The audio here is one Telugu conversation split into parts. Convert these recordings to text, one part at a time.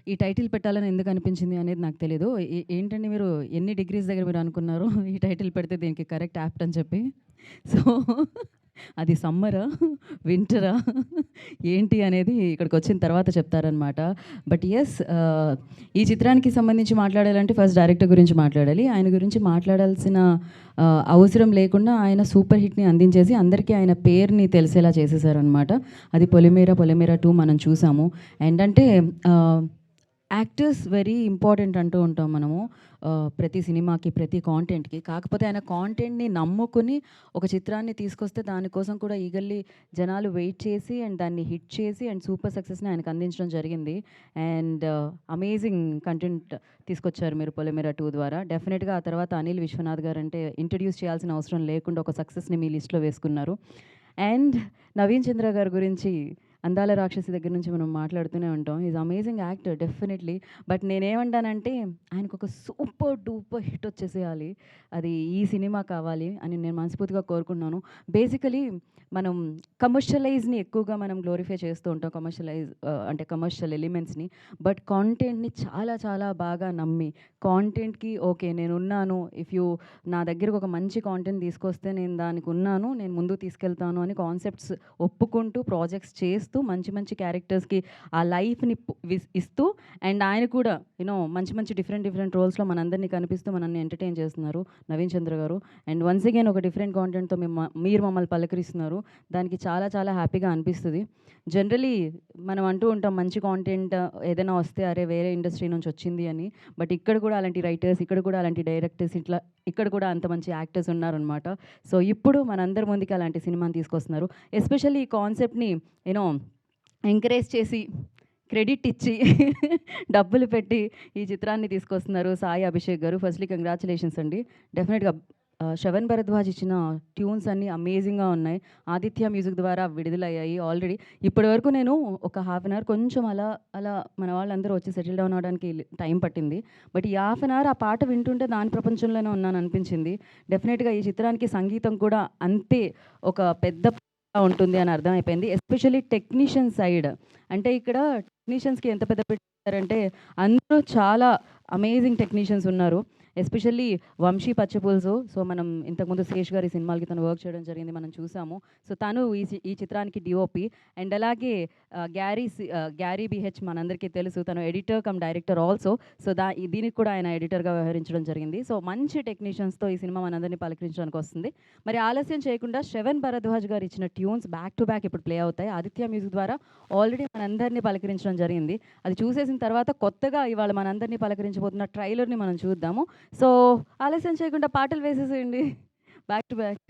ఈ టైటిల్ పెట్టాలని ఎందుకు అనిపించింది అనేది నాకు తెలీదు. ఏంటండి మీరు ఎన్ని డిగ్రీస్ దగ్గర మీరు అనుకున్నారు? ఈ టైటిల్ పెడితే దీనికి కరెక్ట్ యాప్ట్ అని చెప్పి. సో, అది సమ్మరా? వింటరా? ఏంటి అనేది ఇక్కడికొచ్చిన తర్వాత చెప్తారనమాట. బట్ యెస్, ఈ చిత్రానికి సంబంధించి మాట్లాడాలంటే ఫస్ట్ డైరెక్టర్ గురించి మాట్లాడాలి. ఆయన గురించి మాట్లాడాల్సిన అవసరం లేకుండా ఆయన సూపర్ హిట్‌ని అందించేసి అందరికీ ఆయన పేరుని తెలిసేలా చేసేసారనమాట. అది 'పొలిమేర పొలిమేర 2' మనం చూసాము. ఏంటంటే ఆహ్ యాక్టర్స్ వెరీ ఇంపార్టెంట్ అంటూ ఉంటాం మనము. ప్రతి సినిమాకి, ప్రతి కాంటెంట్‌కి. కాకపోతే ఆయన కాంటెంట్‌ని నమ్ముకొని ఒక చిత్రాన్ని తీసుకొస్తే దానికోసం కూడా ఈగర్‌లీ జనాలు వెయిట్ చేసి అండ్ దాన్ని హిట్ చేసి అండ్ సూపర్ సక్సెస్‌ని ఆయనకు అందించడం జరిగింది. అండ్ అమేజింగ్ కంటెంట్ తీసుకొచ్చారు మీరు 'పొలిమేర 2' ద్వారా. డెఫినెట్‌గా ఆ తర్వాత అనిల్ విశ్వనాథ్ గారంటే ఇంట్రొడ్యూస్ చేయాల్సిన అవసరం లేకుండా ఒక సక్సెస్‌ని మీ లిస్ట్‌లో వేసుకున్నారు. అండ్ నవీన్ చంద్ర గారి గురించి 'అందాల రాక్షసి' దగ్గర నుంచి మనం మాట్లాడుతూనే ఉంటాం. Is amazing actor definitely. But నేనేమంటానంటే ఆయనకొక సూపర్ డూపర్ హిట్ వచ్చేసేయాలి. అది ఈ సినిమా కావాలి అని నేను మనస్ఫూర్తిగా కోరుకుంటున్నాను. బేసికలీ మనం కమర్షియలైజ్‌ని ఎక్కువగా మనం గ్లోరిఫై చేస్తూ ఉంటాం. అంటే కమర్షియల్ ఎలిమెంట్స్‌ని. బట్ కాంటెంట్‌ని చాలా చాలా బాగా నమ్మి కాంటెంట్‌కి ఓకే నేనున్నాను. ఇఫ్ యూ నా దగ్గరకు ఒక మంచి కాంటెంట్ తీసుకొస్తే నేను దానికి ఉన్నాను. నేను ముందుకు తీసుకెళ్తాను అని కాన్సెప్ట్స్ ఒప్పుకుంటూ ప్రాజెక్ట్స్ చేస్తూ మంచి మంచి క్యారెక్టర్స్‌కి ఆ లైఫ్‌ని ఇస్తూ అండ్ ఆయన కూడా మంచి మంచి డిఫరెంట్ డిఫరెంట్ రోల్స్‌లో మనందరినీ కనిపిస్తూ మనల్ని ఎంటర్‌టైన్ చేస్తున్నారు నవీన్ చంద్ర గారు. అండ్ వన్స్ అగైన్ ఒక డిఫరెంట్ కాంటెంట్‌తో మీరు మమ్మల్ని పలకరిస్తున్నారు. దానికి చాలా చాలా హ్యాపీగా అనిపిస్తది. జనరలీ మనం అంటూ ఉంటాం మంచి కాంటెంట్ ఏదైనా వస్తే అరే వేరే ఇండస్ట్రీ నుంచి వచ్చింది అని. బట్ ఇక్కడ కూడా అలాంటి రైటర్స్, ఇక్కడ కూడా అలాంటి డైరెక్టర్స్, ఇట్లా ఇక్కడ కూడా అంత మంచి యాక్టర్స్ ఉన్నారనమాట. సో ఇప్పుడు మనందరి ముందుకి అలాంటి సినిమాని తీసుకొస్తున్నారు. ఎస్పెషల్లీ ఈ కాన్సెప్ట్‌ని యూనో ఎంకరేజ్ చేసి, క్రెడిట్ ఇచ్చి, డబ్బులు పెట్టి ఈ చిత్రాన్ని తీసుకొస్తున్నారు సాయి అభిషేక్ గారు. ఫస్ట్‌లీ కంగ్రాచ్యులేషన్స్ అండి. డెఫినెట్‌గా 'శ్రవణ్ భరద్వాజ్' ఇచ్చిన ట్యూన్స్ అన్నీ అమేజింగ్‌గా ఉన్నాయి. ఆదిత్య మ్యూజిక్ ద్వారా విడుదలయ్యాయి ఆల్రెడీ. ఇప్పటి వరకు నేను ఒక హాఫ్ అన్ అవర్ కొంచెం అలా, అలా మన వాళ్ళందరూ వచ్చి సెటిల్ డౌన్ అవ్వడానికి టైం పట్టింది. బట్ ఈ హాఫ్ అన్ అవర్ ఆ పాట వింటుంటే దాని ప్రపంచంలోనే ఉన్నాననిపించింది. డెఫినెట్‌గా ఈ చిత్రానికి సంగీతం కూడా అంతే ఒక పెద్ద ఉంటుంది అని అర్థమైపోయింది. Especially technician side. అంటే ఇక్కడ టెక్నీషియన్స్‌కి ఎంత పెద్ద పెట్టారంటే అందరూ చాలా అమేజింగ్ టెక్నీషియన్స్ ఉన్నారు. ఎస్పెషల్లీ వంశీ పచ్చపులుసు. సో, మనం ఇంతకుముందు 'శేష్' గారి సినిమాలకి తను వర్క్ చేయడం జరిగింది. మనం చూసాము. సో, తను ఈ చిత్రానికి డీఓపీ. అండ్ అలాగే గ్యారీ బీహెచ్ మనందరికీ తెలుసు. తను editor come director also. So, దీనికి కూడా ఆయన ఎడిటర్‌గా వ్యవహరించడం జరిగింది. సో, మంచి టెక్నీషియన్స్‌తో ఈ సినిమా మనందరినీ పలకరించడానికి వస్తుంది. మరి ఆలస్యం చేయకుండా శ్రవణ్ భరద్వాజ్ గారు ఇచ్చిన ట్యూన్స్ బ్యాక్ టు బ్యాక్ ఇప్పుడు ప్లే అవుతాయి. ఆదిత్య మ్యూజిక్ ద్వారా ఆల్రెడీ మనందరినీ పలకరించడం జరిగింది. అది చూసేసిన తర్వాత కొత్తగా ఇవాళ మనందరినీ పలకరించబోతున్న ట్రైలర్‌ని మనం చూద్దాము. సో, ఆలస్యం చేయకుండా పాటలు వేసేసేయండి. Back to back.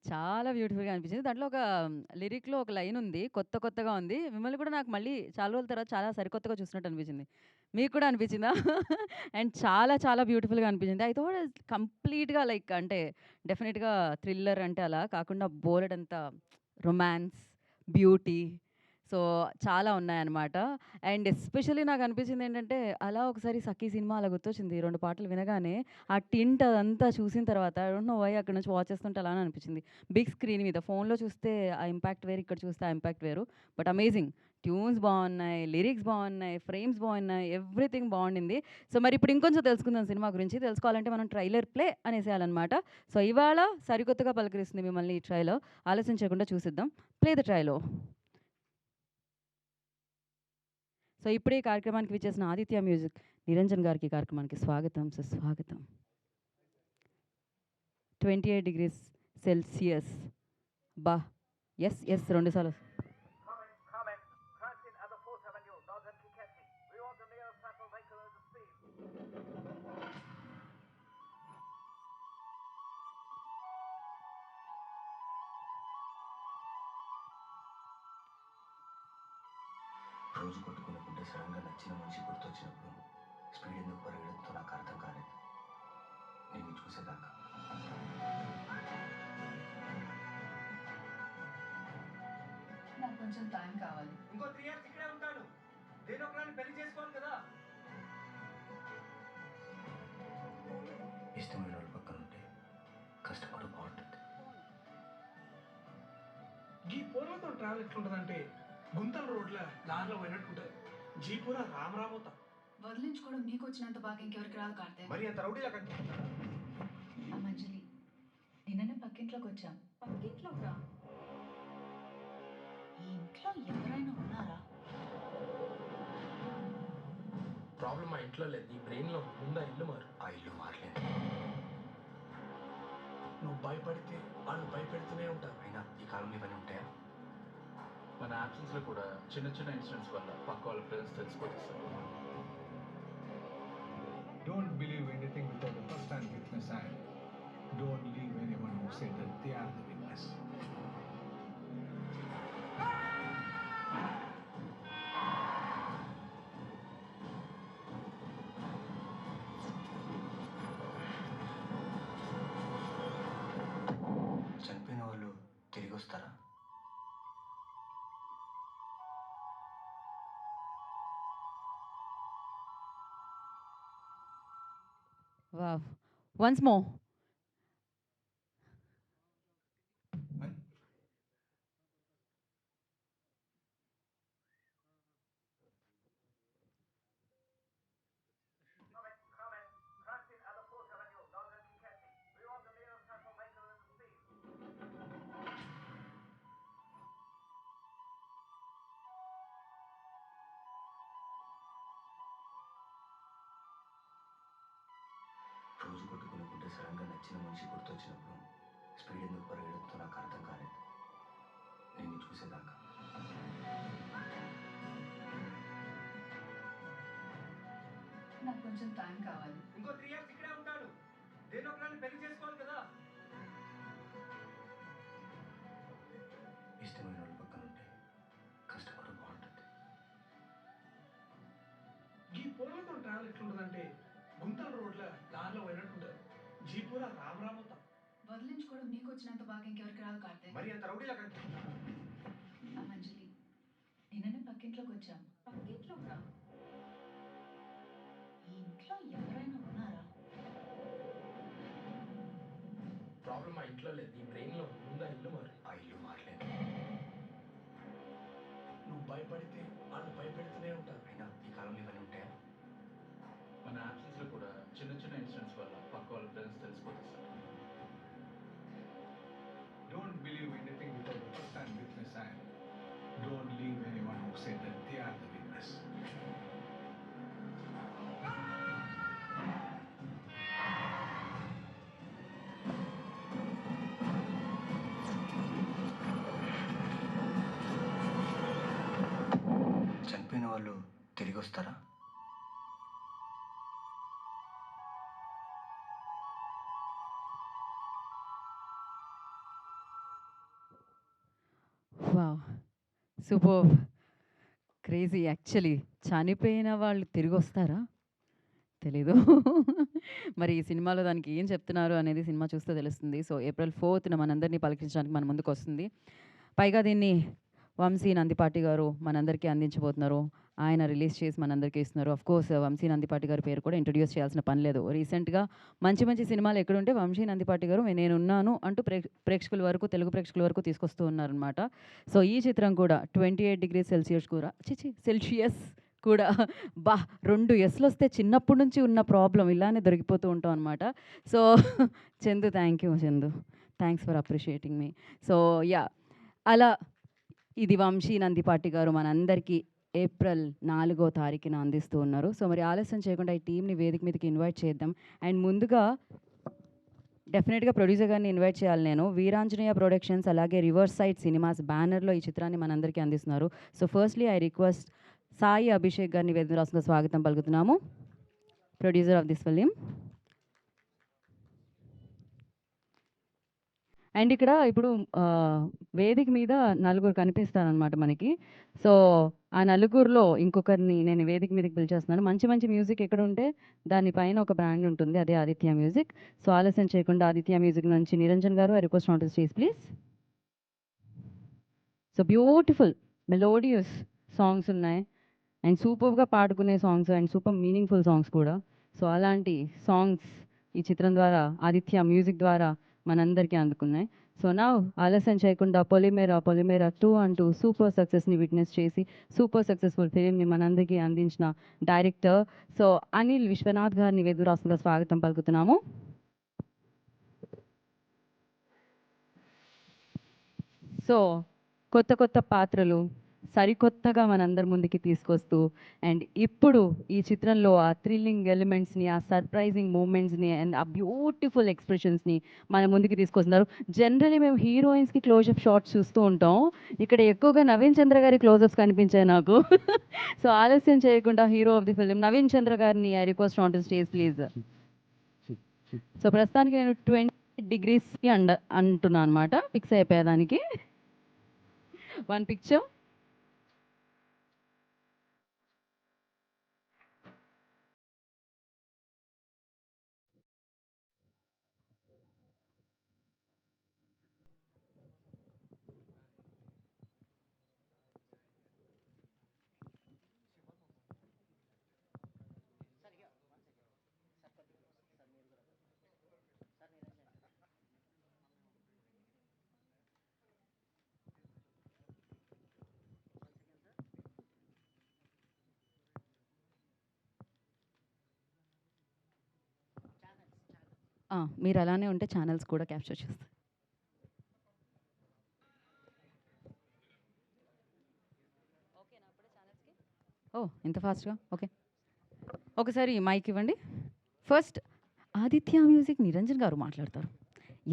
చాలా బ్యూటిఫుల్‌గా అనిపించింది. దాంట్లో ఒక లిరిక్‌లో ఒక లైన్ ఉంది. కొత్తగా ఉంది. మిమ్మల్ని కూడా నాకు మళ్ళీ చాలా రోజుల తర్వాత చాలా సరికొత్తగా చూసినట్టు అనిపించింది. మీకు కూడా అనిపించిందా? అండ్ చాలా బ్యూటిఫుల్‌గా అనిపించింది. ఐ థాట్ కంప్లీట్‌గా లైక్ అంటే డెఫినిట్‌గా థ్రిల్లర్ అంటే అలా కాకుండా బోలెడంత రొమాన్స్, బ్యూటీ సో, చాలా ఉన్నాయన్నమాట. అండ్ ఎస్పెషల్లీ నాకనిపించిందేంటంటే, అలా ఒకసారి 'సఖి' సినిమా అలా గుర్తొచ్చింది. 2 పాటలు వినగానే, ఆ టింట్ అదంతా చూసిన తర్వాత ఐ డోంట్ నో వై అక్కడి నుంచి వాచ్ చేస్తుంటే అలానే అనిపించింది. బిగ్ స్క్రీన్ మీద ఫోన్‌లో చూస్తే ఆ ఇంపాక్ట్ వేరు, ఇక్కడ చూస్తే ఆ ఇంపాక్ట్ వేరు. But amazing. ట్యూన్స్ బావున్నాయి, లిరిక్స్ బావున్నాయి, ఫ్రేమ్స్ బావున్నాయి, ఎవ్రీథింగ్ బావుండింది. సో, మరి ఇప్పుడు ఇంకొంచెం తెలుసుకుందాం సినిమా గురించి. తెలుసుకోవాలంటే మనం ట్రైలర్ ప్లే అనేసేయాలనమాట. సో, ఇవాళ సరికొత్తగా పలకరిస్తుంది మిమ్మల్ని ఈ ట్రైలర్. ఆలస్యం చేయకుండా చూసేద్దాం. Play the trailer. సో, ఇప్పుడే ఈ కార్యక్రమానికి విచ్చేసిన ఆదిత్య మ్యూజిక్ నిరంజన్ గారికి ఈ కార్యక్రమానికి స్వాగతం, సుస్వాగతం. 28 డిగ్రీస్ సెల్సియస్. అబ్బా! యెస్. 2 సార్లు. Comment. Crossing at the 4th Avenue, Northern Kiketi. We want the nearest shuttle vehicle at the speed. రోజు కొట్టుకునుకుంటే సడన్గా నచ్చిన మనిషి గుర్తొచ్చినప్పుడు స్పీడ్ ఎందుకు పరిగెడుతుందో నాకు అర్థం కాలేదు. నేను చూసేదాకా నాకు కొంచెం టైం కావాలి. ఇంకో 3 ఇయర్స్ ఇక్కడే ఉంటాను. దేని ఒకరిని పెళ్లి చేసుకోవాలి కదా. ఇష్టమైన వాళ్ళ పక్కన ఉంటే కష్టపడు బాగుంటుంది. ఈ పూర్వతో ట్రావెల్ ఎట్లుంటుందంటే గుంతల రోడ్ల దారిలో పోయినట్టు ఉంటుంది. జీపురా రామరామోతా వదిలించుకోవడం నీకు వచ్చినంత బాగా ఇంకెవరికి రాదు కార్తీక్. మరి అంత రౌడీలా కనిపిస్తున్నాడా? ఆ మంజలి నిన్ననే పక్కింట్లోకి వచ్చాం. పక్కింట్లోకి ఈ ఇంట్లో ఎవరైనా ఉన్నారా? ప్రాబ్లం మా ఇంట్లో లేదు, నీ బ్రెయిన్లో ముందు ఆ ఇల్లు మారు. ఆ ఇల్లు మారలేదు. నువ్వు భయపడితే వాళ్ళు భయపెడుతూనే ఉంటారు. అయినా ఈ కాలంలో ఇవన్నీ ఉంటాయా? మన యాబ్సెన్స్లో కూడా చిన్న ఇన్సిడెంట్స్ వల్ల పక్క వాళ్ళ ప్రెజెన్స్ తెలిసిపోతుంది sir. Don't believe anything without the first-hand witness, and don't leave anyone who said that they are the witness. చనిపోయిన వాళ్ళు తిరిగి వస్తారా? Wow! Once more. Comment. Crossing at the 4th Avenue, Northern Kiketi. We want the nearest shuttle vehicle at the speed. రోజు కొట్టుకునుకుంటే సడన్గా నచ్చిన మనిషి గుర్తొచ్చినప్పుడు స్పీడ్ ఎందుకు పరిగెడుతుందో నాకు అర్థం కాలేదు. నేను చూసేదాకా నాకు కొంచెం టైం కావాలి. ఇంకో 3 ఇయర్స్ ఇక్కడే ఉంటాను. దేని ఒకరిని పెళ్లి చేసుకోవాలి కదా. ఇష్టమైన వాళ్ళ పక్కన ఉంటే కష్టపడు బాగుంటుంది. ఈ పూర్వతో ట్రావెల్ ఎట్లుంటుందంటే గుంతల రోడ్ల దారిలో పోయినట్టు ఉంటుంది. జీపురా రామరామోతా వదిలించుకోవడం నీకు వచ్చినంత బాగా ఇంకెవరికి రాదు కార్తీక్. మరి అంత రౌడీలా కనిపిస్తున్నాడా? ఆ మంజలి నిన్ననే పక్కింట్లోకి వచ్చాం. పక్కింట్లోకి ఈ ఇంట్లో ఎవరైనా ఉన్నారా? ప్రాబ్లం మా ఇంట్లో లేదు, నీ బ్రెయిన్లో ముందు ఆ ఇల్లు మారు. ఆ ఇల్లు మారలేదు. నువ్వు భయపడితే వాళ్ళు భయపెడుతూనే ఉంటారు. అయినా ఈ కాలంలో ఇవన్నీ ఉంటాయా? మన యాబ్సెన్స్లో కూడా చిన్న ఇన్సిడెంట్స్ వల్ల పక్క వాళ్ళ ప్రెజెన్స్ తెలిసిపోతుంది sir. Don't believe anything without the first-hand witness, and don't leave anyone who said that they are the witness. చనిపోయిన వాళ్ళు తిరిగి వస్తారా? Super crazy actually. చనిపోయిన వాళ్ళు తిరిగొస్తారా? తెలీదు. మరి ఈ సినిమాలో దానికి ఏం చెప్తున్నారు అనేది సినిమా చూస్తే తెలుస్తుంది. సో, ఏప్రిల్ 4న మనందరినీ పలకరించడానికి మన ముందుకొస్తుంది. పైగా దీన్ని వంశీ నందిపాటి గారు మనందరికీ అందించబోతున్నారు. ఆయన రిలీజ్ చేసి మనందరికీ ఇస్తున్నారు. ఆఫ్‌కోర్స్ వంశీ నందిపాటి గారి పేరు కూడా ఇంట్రొడ్యూస్ చేయాల్సిన పని లేదు. రీసెంట్‌గా మంచి మంచి సినిమాలు ఎక్కడుంటే వంశీ నందిపాటి గారు నేనున్నాను అంటూ ప్రేక్షకుల వరకు, తెలుగు ప్రేక్షకుల వరకు తీసుకొస్తూ ఉన్నారనమాట. సో, ఈ చిత్రం కూడా 28 డిగ్రీస్ సెల్సియస్ కూడా సెల్సియస్ కూడా 2 ఎస్‌లొస్తే చిన్నప్పటి నుంచి ఉన్న ప్రాబ్లమ్ ఇలానే దొరికిపోతూ ఉంటాం అనమాట. So, Chandu thank you Chandu. Thanks for appreciating me. So, yeah! అలా ఇది వంశీ నందిపాటి గారు మనందరికీ ఏప్రిల్ 4వ తారీఖున అందిస్తూ ఉన్నారు. సో, మరి ఆలస్యం చేయకుండా ఈ టీమ్‌ని వేదిక మీదకి ఇన్వైట్ చేద్దాం. అండ్ ముందుగా డెఫినెట్‌గా ప్రొడ్యూసర్ గారిని ఇన్వైట్ చేయాలి నేను. వీరాంజనేయ ప్రొడక్షన్స్ అలాగే రివర్స్ సైడ్ సినిమాస్ బ్యానర్‌లో ఈ చిత్రాన్ని మనందరికీ అందిస్తున్నారు. So, firstly I request Sai Abhishek గారిని వేదిక రాసుగా స్వాగతం పలుకుతున్నాము. Producer of this film. And ఇక్కడ ఇప్పుడు వేదిక మీద నలుగురు కనిపిస్తారనమాట మనకి. సో, ఆ నలుగురిలో ఇంకొకరిని నేను వేదిక మీదకి పిలిచేస్తున్నాను. మంచి మంచి మ్యూజిక్ ఎక్కడ ఉంటే దాని పైన ఒక బ్రాండ్ ఉంటుంది. అదే ఆదిత్య మ్యూజిక్. సో, ఆలస్యం చేయకుండా ఆదిత్య మ్యూజిక్ నుంచి నిరంజన్ గారు I request on to stage please. So, beautiful melodious songs ఉన్నాయి. అండ్ సూపర్‌గా పాడుకునే songs and super meaningful songs కూడా. సో, అలాంటి సాంగ్స్ ఈ చిత్రం ద్వారా ఆదిత్య మ్యూజిక్ ద్వారా మనందరికీ అందుకున్నాయి. సో, నౌ ఆలస్యం చేయకుండా పొలిమేర 2 అంటూ సూపర్ సక్సెస్‌ని విట్నెస్ చేసి సూపర్ సక్సెస్‌ఫుల్ ఫిలింని మనందరికీ అందించిన డైరెక్టర్ సో, అనిల్ విశ్వనాథ్ గారిని వేదిక రాసుగా స్వాగతం పలుకుతున్నాము. సో, కొత్త కొత్త పాత్రలు సరికొత్తగా మనందరి ముందుకి తీసుకొస్తూ అండ్ ఇప్పుడు ఈ చిత్రంలో ఆ థ్రిల్లింగ్ ఎలిమెంట్స్‌ని, ఆ సర్ప్రైజింగ్ మూమెంట్స్‌ని అండ్ ఆ బ్యూటిఫుల్ ఎక్స్‌ప్రెషన్స్‌ని మన ముందుకి తీసుకొస్తున్నారు. జనరల్లీ మేము హీరోయిన్స్‌కి క్లోజప్ షాట్స్ చూస్తూ ఉంటాం. ఇక్కడ ఎక్కువగా నవీన్ చంద్ర గారి క్లోజప్స్ కనిపించాయి నాకు. సో, ఆలస్యం చేయకుండా hero of the film Naveen Chandra గారిని I request on to stage please. So, ప్రస్తుతానికి నేను 20 డిగ్రీస్‌కి అంటున్నా అనమాట. ఫిక్స్ అయిపోయా దానికి. One picture. మీరు అలానే ఉంటే ఛానల్స్ కూడా క్యాప్చర్ చేస్తాయి. ఓహ్! ఇంత ఫాస్ట్‌గా ఓకే. ఒకసారి మైక్ ఇవ్వండి. ఫస్ట్ ఆదిత్య మ్యూజిక్ నిరంజన్ గారు మాట్లాడతారు.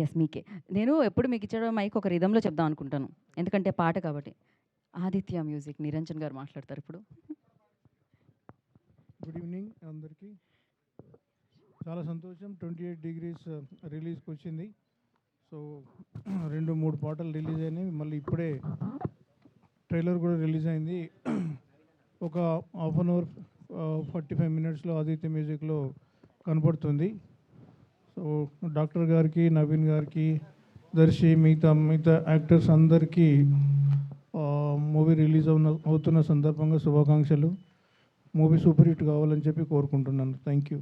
యెస్ మీకే. నేను ఎప్పుడు మీకు ఇచ్చే మైక్ ఒక రిథమ్‌లో చెప్దాం అనుకుంటాను. ఎందుకంటే పాట కాబట్టి. ఆదిత్య మ్యూజిక్ నిరంజన్ గారు మాట్లాడతారు ఇప్పుడు. గుడ్ ఈవినింగ్ అందరికీ. చాలా సంతోషం 28 డిగ్రీస్ రిలీజ్కి వచ్చింది. సో 2-3 పాటలు రిలీజ్ అయినాయి. మళ్ళీ ఇప్పుడే ట్రైలర్ కూడా రిలీజ్ అయింది. ఒక హాఫ్ అన్ అవర్ 45 మినిట్స్లో ఆదిత్య మ్యూజిక్లో కనపడుతుంది. సో డాక్టర్ గారికి, నవీన్ గారికి, దర్శి మిగతా యాక్టర్స్ అందరికీ మూవీ రిలీజ్ అవుతున్న సందర్భంగా శుభాకాంక్షలు. మూవీ సూపర్ హిట్ కావాలని చెప్పి కోరుకుంటున్నాను. Thank you.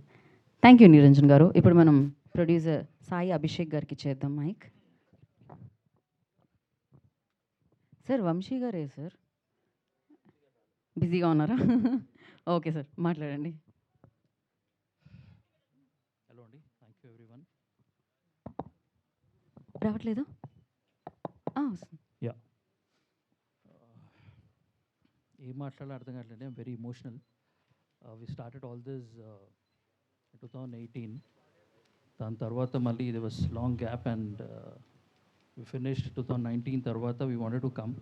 Thank you Niranjan గారు. ఇప్పుడు మనం ప్రొడ్యూసర్ సాయి అభిషేక్ గారికి ఇచ్చేద్దాం మైక్. సార్ వంశీ గారే సార్. బిజీగా ఉన్నారా? ఓకే సార్ మాట్లాడండి. హలో అండి, థ్యాంక్ యూ ఎవ్రీవన్. రావట్లేదా? వస్తుంది. యా, ఏం మాట్లాడాలో అర్థం కావట్లేదు. I'm very emotional. We started all this 2018. దాని తర్వాత మళ్ళీ ఇది was long gap and we finished 2019. తర్వాత వీ వాంటెడ్ టు కమ్.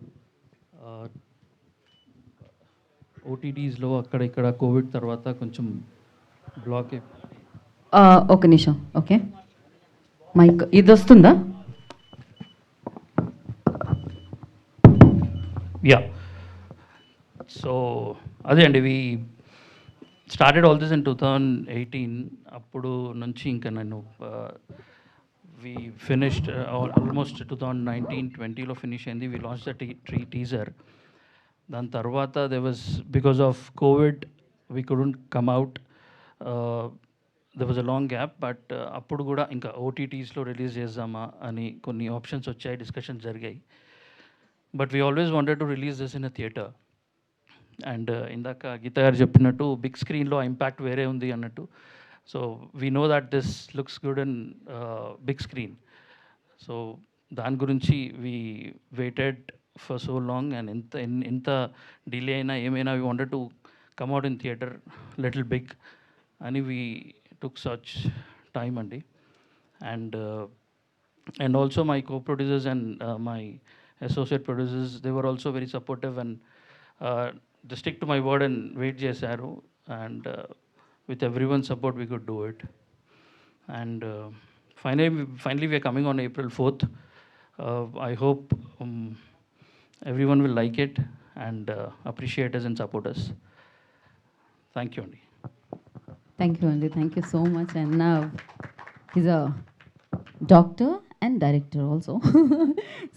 ఓటీటీస్లో అక్కడ ఇక్కడ కోవిడ్ తర్వాత కొంచెం బ్లాక్ ఒక నిమిషం ఓకే. మైక్ ఇది వస్తుందా? సో అదే అండి we started all this in 2018. అప్పుడు నుంచి ఇంకా నేను వి ఫినిష్డ్ ఆల్మోస్ట్ 2019-20లో ఫినిష్ అయింది. We launch the teaser. దాని తర్వాత there was because of Covid we couldn't come out. There was a long gap. But అప్పుడు కూడా ఇంకా ఓటీటీస్లో రిలీజ్ చేద్దామా అని కొన్ని ఆప్షన్స్ వచ్చాయి, డిస్కషన్స్ జరిగాయి. But we always wanted to release this in a theatre. And ఇందాక గీత గారు చెప్పినట్టు బిగ్ స్క్రీన్లో ఇంపాక్ట్ వేరే ఉంది అన్నట్టు. So we know that this looks good in big screen. So దాని గురించి we waited for so long. And ఎంత డిలే అయినా ఏమైనా we wanted to come out in theatre little big అని వీ టుక్ సచ్ టైమ్ అండి. And also my co-producers and my associate producers, they were also very supportive and they stick to my word and wait chesaru. And with everyone's support we could do it. And finally we are coming on April 4th. I hope everyone will like it and appreciate us and support us. Thank you Andy. Thank you అండి, thank you so much. And నా is a doctor and director also.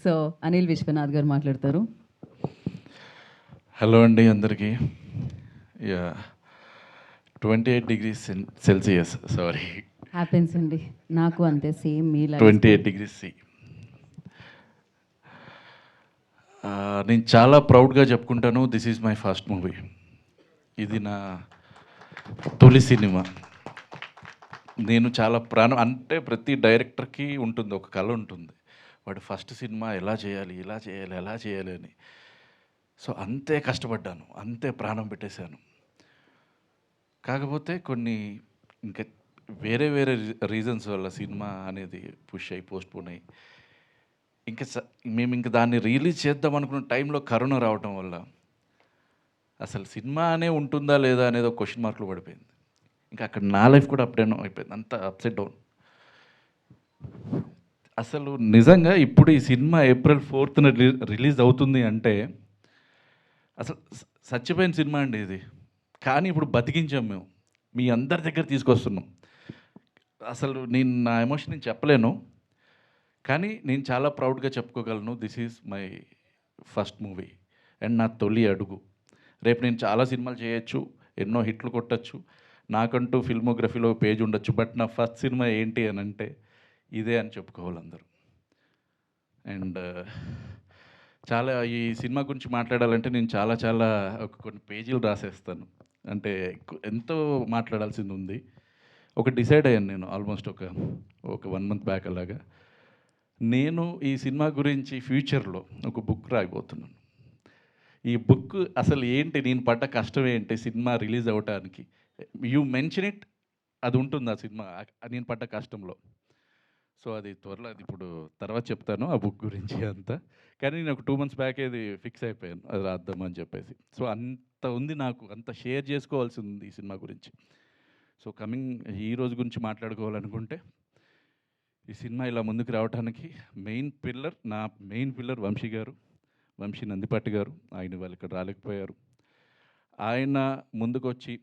So Anil Vishwanath గారు మాట్లాడతారు. హలో అండి అందరికీ. 28 degrees Celsius, సారీ, హ్యాపెన్స్ అండి, నాకు అంతే సేమ్ మీ 28 degrees C. నేను చాలా ప్రౌడ్గా చెప్పుకుంటాను, this is my first movie. ఇది నా తొలి సినిమా. నేను చాలా ప్రాణం, అంటే ప్రతి డైరెక్టర్కి ఉంటుంది, ఒక కళ ఉంటుంది, వాడు ఫస్ట్ సినిమా ఎలా చేయాలి ఎలా చేయాలి ఎలా చేయాలి అని. సో అంతే కష్టపడ్డాను, అంతే ప్రాణం పెట్టేశాను. కాకపోతే కొన్ని ఇంకా వేరే వేరే రీజన్స్ వల్ల సినిమా అనేది పుష్ అయ్యి పోస్ట్పోన్ అయ్యి ఇంకా మేము ఇంకా దాన్ని రిలీజ్ చేద్దాం అనుకున్న టైంలో కరోనా రావటం వల్ల అసలు సినిమా అనే ఉంటుందా లేదా అనేది ఒక క్వశ్చన్ మార్కులు పడిపోయింది. ఇంకా అక్కడ నా లైఫ్ కూడా అప్ డౌన్ అయిపోయింది, అంత అప్సెట్ డౌన్. అసలు నిజంగా ఇప్పుడు ఈ సినిమా April 4th రిలీజ్ అవుతుంది అంటే అసలు చచ్చిపోయిన సినిమా అండి ఇది. కానీ ఇప్పుడు బతికించాం మేము, మీ అందరి దగ్గర తీసుకొస్తున్నాం. అసలు నేను నా ఎమోషన్ నేను చెప్పలేను, కానీ నేను చాలా ప్రౌడ్గా చెప్పుకోగలను, this is my first movie and నా తొలి అడుగు. రేపు నేను చాలా సినిమాలు చేయొచ్చు, ఎన్నో హిట్లు కొట్టచ్చు, నాకంటూ ఫిల్మోగ్రఫీలో పేజ్ ఉండొచ్చు, బట్ నా ఫస్ట్ సినిమా ఏంటి అని అంటే ఇదే అని చెప్పుకోవాలి అందరూ. అండ్ చాలా ఈ సినిమా గురించి మాట్లాడాలంటే నేను చాలా చాలా కొన్ని పేజీలు రాసేస్తాను, అంటే ఎంతో మాట్లాడాల్సింది ఉంది. ఒక డిసైడ్ అయ్యాను నేను ఆల్మోస్ట్ ఒక 1 month బ్యాక్ అలాగా. నేను ఈ సినిమా గురించి ఫ్యూచర్లో ఒక బుక్ రాయబోతున్నాను. ఈ బుక్ అసలు ఏంటి, నేను పడ్డ కష్టం ఏంటి సినిమా రిలీజ్ అవ్వటానికి, యూ మెన్షన్ ఇట్, అది ఉంటుంది ఆ సినిమా నేను పడ్డ కష్టంలో. సో అది త్వరలో, అది ఇప్పుడు తర్వాత చెప్తాను ఆ బుక్ గురించి అంతా. కానీ నేను ఒక 2 months బ్యాక్ అది ఫిక్స్ అయిపోయాను, అది రాద్దామని చెప్పేసి. సో అంత ఉంది నాకు, అంత షేర్ చేసుకోవాల్సి ఉంది ఈ సినిమా గురించి. సో కమింగ్ ఈ రోజు గురించి మాట్లాడుకోవాలనుకుంటే, ఈ సినిమా ఇలా ముందుకు రావడానికి నా మెయిన్ పిల్లర్ వంశీ నందిపాటి గారు. ఆయన వాళ్ళు ఇక్కడ రాలేకపోయారు. ఆయన ముందుకొచ్చి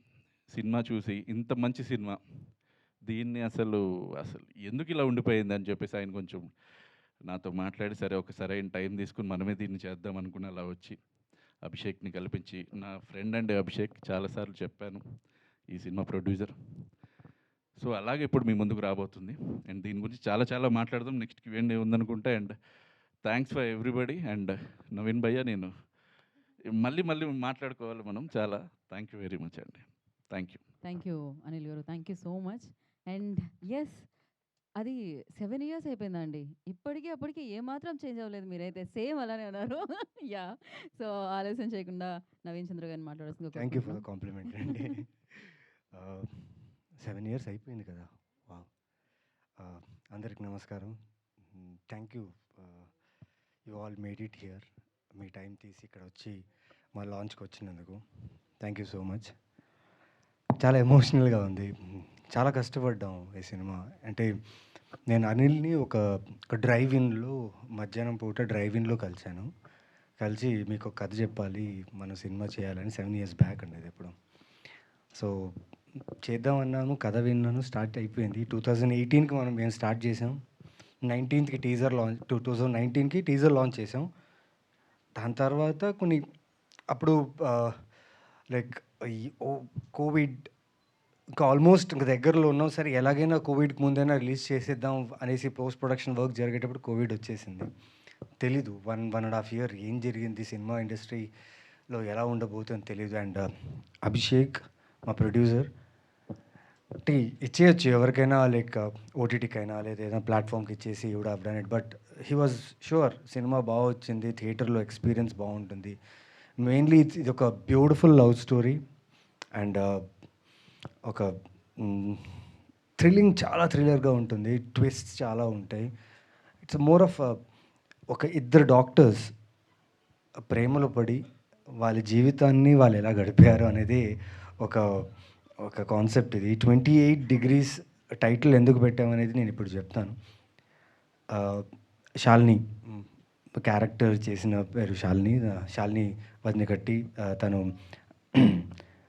సినిమా చూసి ఇంత మంచి సినిమా, దీన్ని అసలు ఎందుకు ఇలా ఉండిపోయింది అని చెప్పేసి ఆయన కొంచెం నాతో మాట్లాడి, సరే ఒక సరైన టైం తీసుకుని మనమే దీన్ని చేద్దాం అనుకుని అలా వచ్చి అభిషేక్ని కల్పించి, నా ఫ్రెండ్ అండ్ అభిషేక్ చాలాసార్లు చెప్పాను, ఈ సినిమా ప్రొడ్యూసర్. సో అలాగే ఇప్పుడు మీ ముందుకు రాబోతుంది. అండ్ దీని గురించి చాలా చాలా మాట్లాడదాం, నెక్స్ట్ Q&A ఉందనుకుంటే. And thanks for everybody. And Naveen భయ్య, నేను మళ్ళీ మాట్లాడుకోవాలి మనం చాలా. థ్యాంక్ యూ వెరీ మచ్ అండి. థ్యాంక్ యూ అనిల్ గారు, thank you so much. And yes, అది 7 years అయిపోయిందండి, అప్పటికి ఏమాత్రం చేంజ్ అవ్వలేదు, మీరైతే సేమ్ అలానే ఉన్నారు. యా, సో ఆలస్యం చేయకుండా నవీన్ చంద్ర గారిని మాట్లాడాల్సింది. Thank you for the compliment అండి. 7 years అయిపోయింది కదా. వా, అందరికి నమస్కారం. Thank you, you all made it here. మీ టైం తీసి ఇక్కడ వచ్చి మా లాంచ్కి వచ్చినందుకు థ్యాంక్ యూ సో మచ్. చాలా ఎమోషనల్గా ఉంది, చాలా కష్టపడ్డాం ఈ సినిమా. అంటే నేను అనిల్ని ఒక డ్రైవ్ ఇన్లో, మధ్యాహ్నం పూట డ్రైవ్ ఇన్లో కలిశాను. కలిసి మీకు ఒక కథ చెప్పాలి, మనం సినిమా చేయాలని 7 years బ్యాక్ అండి అది ఎప్పుడు. సో చేద్దామన్నాను, కథ విన్నాను, స్టార్ట్ అయిపోయింది. 2018కి మేము స్టార్ట్ చేసాం. 19కి టీజర్ లాంచ్, 2019కి టీజర్ లాంచ్ చేసాం. దాని తర్వాత కొన్ని అప్పుడు లైక్ ఈ కోవిడ్ ఇంకా ఆల్మోస్ట్ ఇంకా దగ్గరలో ఉన్నాం. సరే ఎలాగైనా కోవిడ్కి ముందైనా రిలీజ్ చేసేద్దాం అనేసి పోస్ట్ ప్రొడక్షన్ వర్క్ జరిగేటప్పుడు కోవిడ్ వచ్చేసింది. తెలీదు 1.5 year ఏం జరిగింది సినిమా ఇండస్ట్రీలో, ఎలా ఉండబోతుందని తెలీదు. అండ్ అభిషేక్ మా ప్రొడ్యూసర్ అంటే ఇచ్చేయచ్చు ఎవరికైనా, లైక్ ఓటీటీకైనా లేదా ఏదైనా ప్లాట్ఫామ్కి ఇచ్చేసి would have done it. But he was sure సినిమా బాగా వచ్చింది, థియేటర్లో ఎక్స్పీరియన్స్ బాగుంటుంది. మెయిన్లీ ఇది ఒక బ్యూటిఫుల్ లవ్ స్టోరీ అండ్ ఒక థ్రిల్లింగ్, చాలా థ్రిల్లర్గా ఉంటుంది, ట్విస్ట్ చాలా ఉంటాయి. ఇట్స్ మోర్ ఆఫ్ ఒక ఇద్దరు డాక్టర్స్ ప్రేమలో పడి వాళ్ళ జీవితాన్ని వాళ్ళు ఎలా గడిపారు అనేది ఒక ఒక కాన్సెప్ట్. ఇది 28 degrees టైటిల్ ఎందుకు పెట్టామనేది నేను ఇప్పుడు చెప్తాను. శాలిని క్యారెక్టర్ చేసిన పేరు శాలిని వదినకట్టి. తను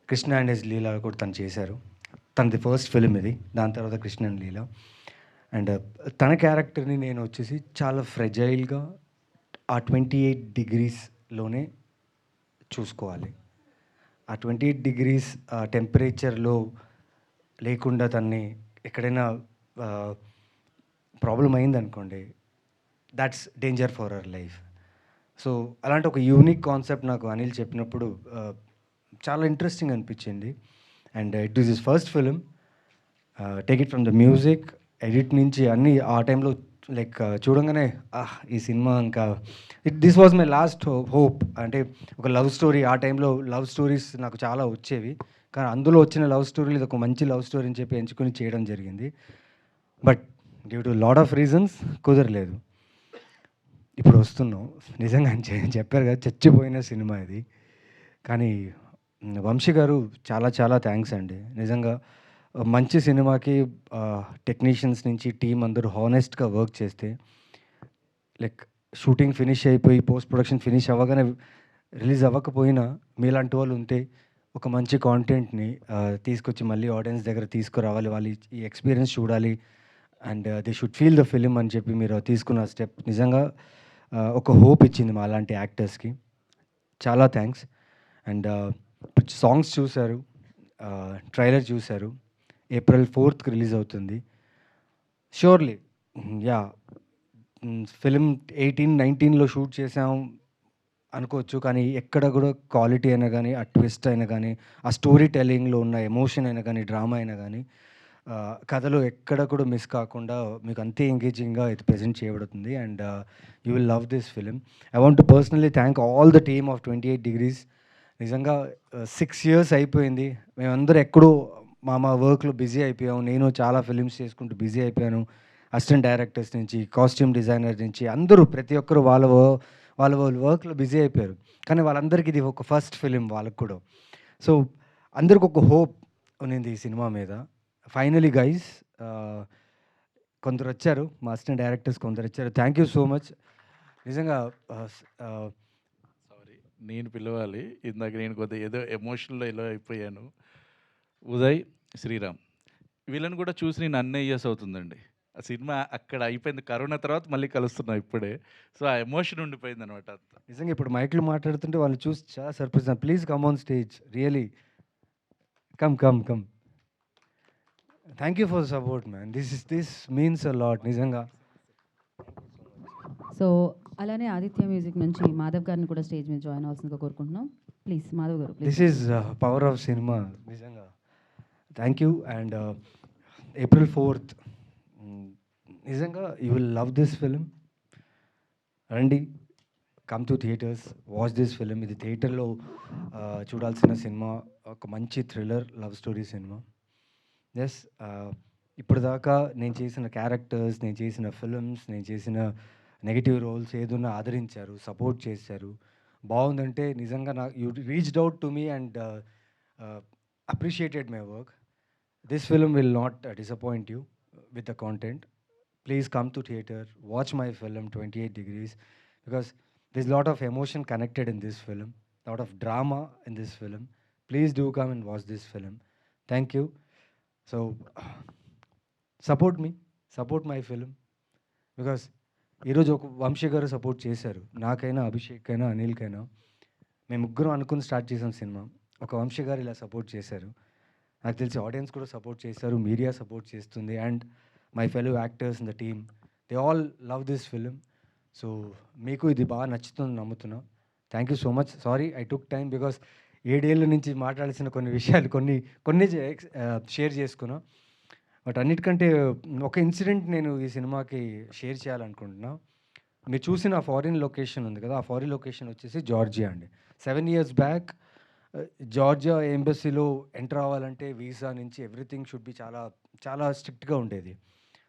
కృష్ణ అండ్ హిస్ లీలా కూడా తను చేశారు. తనది ఫస్ట్ ఫిలిం ఇది, దాని తర్వాత కృష్ణ అండ్ లీలా. అండ్ తన క్యారెక్టర్ని నేను వచ్చేసి చాలా ఫ్రెజైల్గా ఆ 28 degreesలోనే చూసుకోవాలి. ఆ 28 degrees టెంపరేచర్లో లేకుండా తన్ని ఎక్కడైనా ప్రాబ్లం అయిందనుకోండి, that's danger for our life. So అలాంటి ఒక యూనిక్ కాన్సెప్ట్ నాకు అనిల్ చెప్పినప్పుడు చాలా ఇంట్రెస్టింగ్ అనిపించింది. And it is his first film. Take it from the music, edit నుంచి అన్నీ ఆ టైంలో లైక్ చూడంగానే ఈ సినిమా ఇంకా this was my last hope. అంటే ఒక లవ్ స్టోరీ, ఆ టైంలో లవ్ స్టోరీస్ నాకు చాలా వచ్చేవి, కానీ అందులో వచ్చిన లవ్ స్టోరీలు ఇది ఒక మంచి లవ్ స్టోరీ అని చెప్పి ఎంచుకొని చేయడం జరిగింది. But due to lot of reasons కుదరలేదు. ఇప్పుడు వస్తున్నాం. నిజంగా చెప్పారు కదా, చచ్చిపోయిన సినిమా ఇది. కానీ వంశీ గారు చాలా చాలా థ్యాంక్స్ అండి. నిజంగా మంచి సినిమాకి టెక్నీషియన్స్ నుంచి టీం అందరూ హానెస్ట్గా వర్క్ చేస్తే, లైక్ షూటింగ్ ఫినిష్ అయిపోయి పోస్ట్ ప్రొడక్షన్ ఫినిష్ అవ్వగానే రిలీజ్ అవ్వకపోయినా మీలాంటి వాళ్ళు ఉంటే ఒక మంచి కాంటెంట్ని తీసుకొచ్చి మళ్ళీ ఆడియన్స్ దగ్గర తీసుకురావాలి, వాళ్ళు ఈ ఎక్స్పీరియన్స్ చూడాలి and they should feel the film అని చెప్పి మీరు తీసుకున్న స్టెప్ నిజంగా ఒక హోప్ ఇచ్చింది మా అలాంటి యాక్టర్స్కి. చాలా థ్యాంక్స్. అండ్ సాంగ్స్ చూశారు, ట్రైలర్ చూశారు. April 4th రిలీజ్ అవుతుంది. ష్యూర్లీ యా, ఫిలిం 18-19లో షూట్ చేసాం అనుకోవచ్చు, కానీ ఎక్కడ కూడా క్వాలిటీ అయినా కానీ, ఆ ట్విస్ట్ అయినా కానీ, ఆ స్టోరీ టెల్లింగ్లో ఉన్న ఎమోషన్ అయినా కానీ, డ్రామా అయినా కానీ, కథలో ఎక్కడ కూడా మిస్ కాకుండా మీకు అంతే ఎంగేజింగ్గా ఇది ప్రజెంట్ చేయబడుతుంది. And you will love this film. I want to personally thank all the team of 28 degrees. నిజంగా 6 years అయిపోయింది. మేమందరూ ఎక్కడో మా వర్క్లో బిజీ అయిపోయాం. నేను చాలా ఫిలిమ్స్ చేసుకుంటూ బిజీ అయిపోయాను. అసిస్టెంట్ డైరెక్టర్స్ నుంచి, కాస్ట్యూమ్ డిజైనర్ నుంచి అందరూ ప్రతి ఒక్కరు వాళ్ళ వర్క్లో బిజీ అయిపోయారు. కానీ వాళ్ళందరికీ ఇది ఒక ఫస్ట్ ఫిలిం వాళ్ళకు కూడా. సో అందరికి ఒక హోప్ ఉన్నింది ఈ సినిమా మీద. ఫైనలీ గైస్ కొందరు వచ్చారు, మా అసిస్టెంట్ డైరెక్టర్స్ కొందరు వచ్చారు. Thank you so much. నిజంగా సారీ, నేను పిలవాలి. ఇందాక నేను కొద్దిగా ఏదో ఎమోషనల్లో ఇలా అయిపోయాను. ఉదయ్, శ్రీరామ్ వీళ్ళని కూడా చూసి నేను అన్ని ఇయర్స్ అవుతుందండి. ఆ సినిమా అక్కడ అయిపోయింది, కరోనా తర్వాత మళ్ళీ కలుస్తున్నాం ఇప్పుడే. సో ఆ ఎమోషన్ ఉండిపోయింది అనమాట అంతా. నిజంగా ఇప్పుడు మైక్లో మాట్లాడుతుంటే వాళ్ళు చూసి చాలా surprise. Please come on stage, really come. Thank you for support man. This means a lot నిజంగా. సో అలానే ఆదిత్య మ్యూజిక్ నుంచి మాధవ్ గారిని కూడా స్టేజ్ మీద జాయిన్ అవ్వాల్సిందిగా కోరుకుంటున్నాం. ప్లీజ్ మాధవ్ గారు. This is power of cinema నిజంగా. Thank you. And April 4th నిజంగా you will love this film. రండి, come to theatres, watch this film. ఇది థియేటర్లో చూడాల్సిన సినిమా, ఒక మంచి thriller love story cinema. Yes, ఇప్పుడు దాకా నేను చేసిన క్యారెక్టర్స్, నేను చేసిన ఫిలిమ్స్, నేను చేసిన నెగిటివ్ రోల్స్ ఏదున్నా ఆదరించారు, సపోర్ట్ చేశారు. బాగుందంటే నిజంగా you reached out to me and appreciated my work. This film will not disappoint you with the content. Please come to theater, watch my film 28 degrees, because there's a lot of emotion connected in this film, a lot of drama in this film. Please do come and watch this film. Thank you. So support me, support my film, because ఈరోజు ఒక వంశీ గారు సపోర్ట్ చేశారు, నాకైనా అభిషేక్ అయినా అనిల్కైనా. మేము ముగ్గురం అనుకుని స్టార్ట్ చేసాం సినిమా, ఒక వంశీ గారు ఇలా సపోర్ట్ చేశారు. నాకు తెలిసి ఆడియన్స్ కూడా సపోర్ట్ చేశారు, మీడియా సపోర్ట్ చేస్తుంది, and my fellow actors in the team, they all love this film. So మీకు ఇది బాగా నచ్చుతుంది నమ్ముతున్నా. Thank you so much. Sorry I took time, because 7 ఏళ్ళ నుంచి మాట్లాడాల్సిన కొన్ని విషయాలు కొన్ని షేర్ చేసుకున్నా. బట్ అన్నిటికంటే ఒక ఇన్సిడెంట్ నేను ఈ సినిమాకి షేర్ చేయాలనుకుంటున్నా. మీరు చూసిన ఫారిన్ లొకేషన్ ఉంది కదా, ఆ ఫారిన్ లొకేషన్ వచ్చేసి జార్జియా అండి. 7 years బ్యాక్ జార్జియా ఎంబసీలో ఎంటర్ అవ్వాలంటే వీసా నుంచి ఎవ్రీథింగ్ షుడ్ బి చాలా చాలా స్ట్రిక్ట్గా ఉండేది.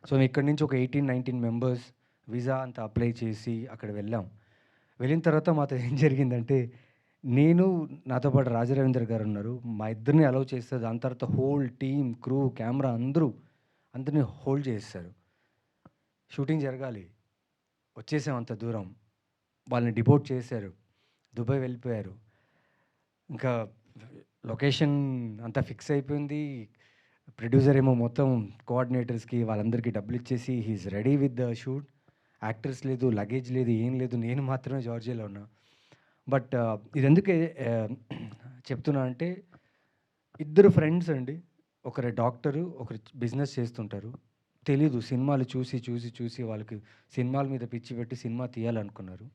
సో ఇక్కడి నుంచి ఒక 18-19 మెంబర్స్ వీసా అంతా అప్లై చేసి అక్కడ వెళ్ళాం. వెళ్ళిన తర్వాత మాతో ఏం జరిగిందంటే, నేను నాతో పాటు రాజరవీంద్ర గారు ఉన్నారు, మా ఇద్దరిని అలౌ చేస్తే దాని తర్వాత హోల్ టీమ్, క్రూ, కెమెరా అందరినీ హోల్డ్ చేస్తారు. షూటింగ్ జరగాలి, వచ్చేసాం అంత దూరం, వాళ్ళని డిపోర్ట్ చేశారు, దుబాయ్ వెళ్ళిపోయారు. ఇంకా లొకేషన్ అంతా ఫిక్స్ అయిపోయింది. ప్రొడ్యూసర్ ఏమో మొత్తం కోఆర్డినేటర్స్కి వాళ్ళందరికీ డబ్బులు ఇచ్చేసి he is ready with the shoot. Actors లేదు, లగేజ్ లేదు, ఏం లేదు, నేను మాత్రమే జార్జియాలో ఉన్నా. బట్ ఇది ఎందుకు చెప్తున్నా అంటే, ఇద్దరు ఫ్రెండ్స్ అండి, ఒకరు డాక్టరు, ఒకరు బిజినెస్ చేస్తుంటారు. తెలీదు, సినిమాలు చూసి చూసి చూసి వాళ్ళకి సినిమాల మీద పిచ్చి పెట్టి సినిమా తీయాలనుకున్నారు.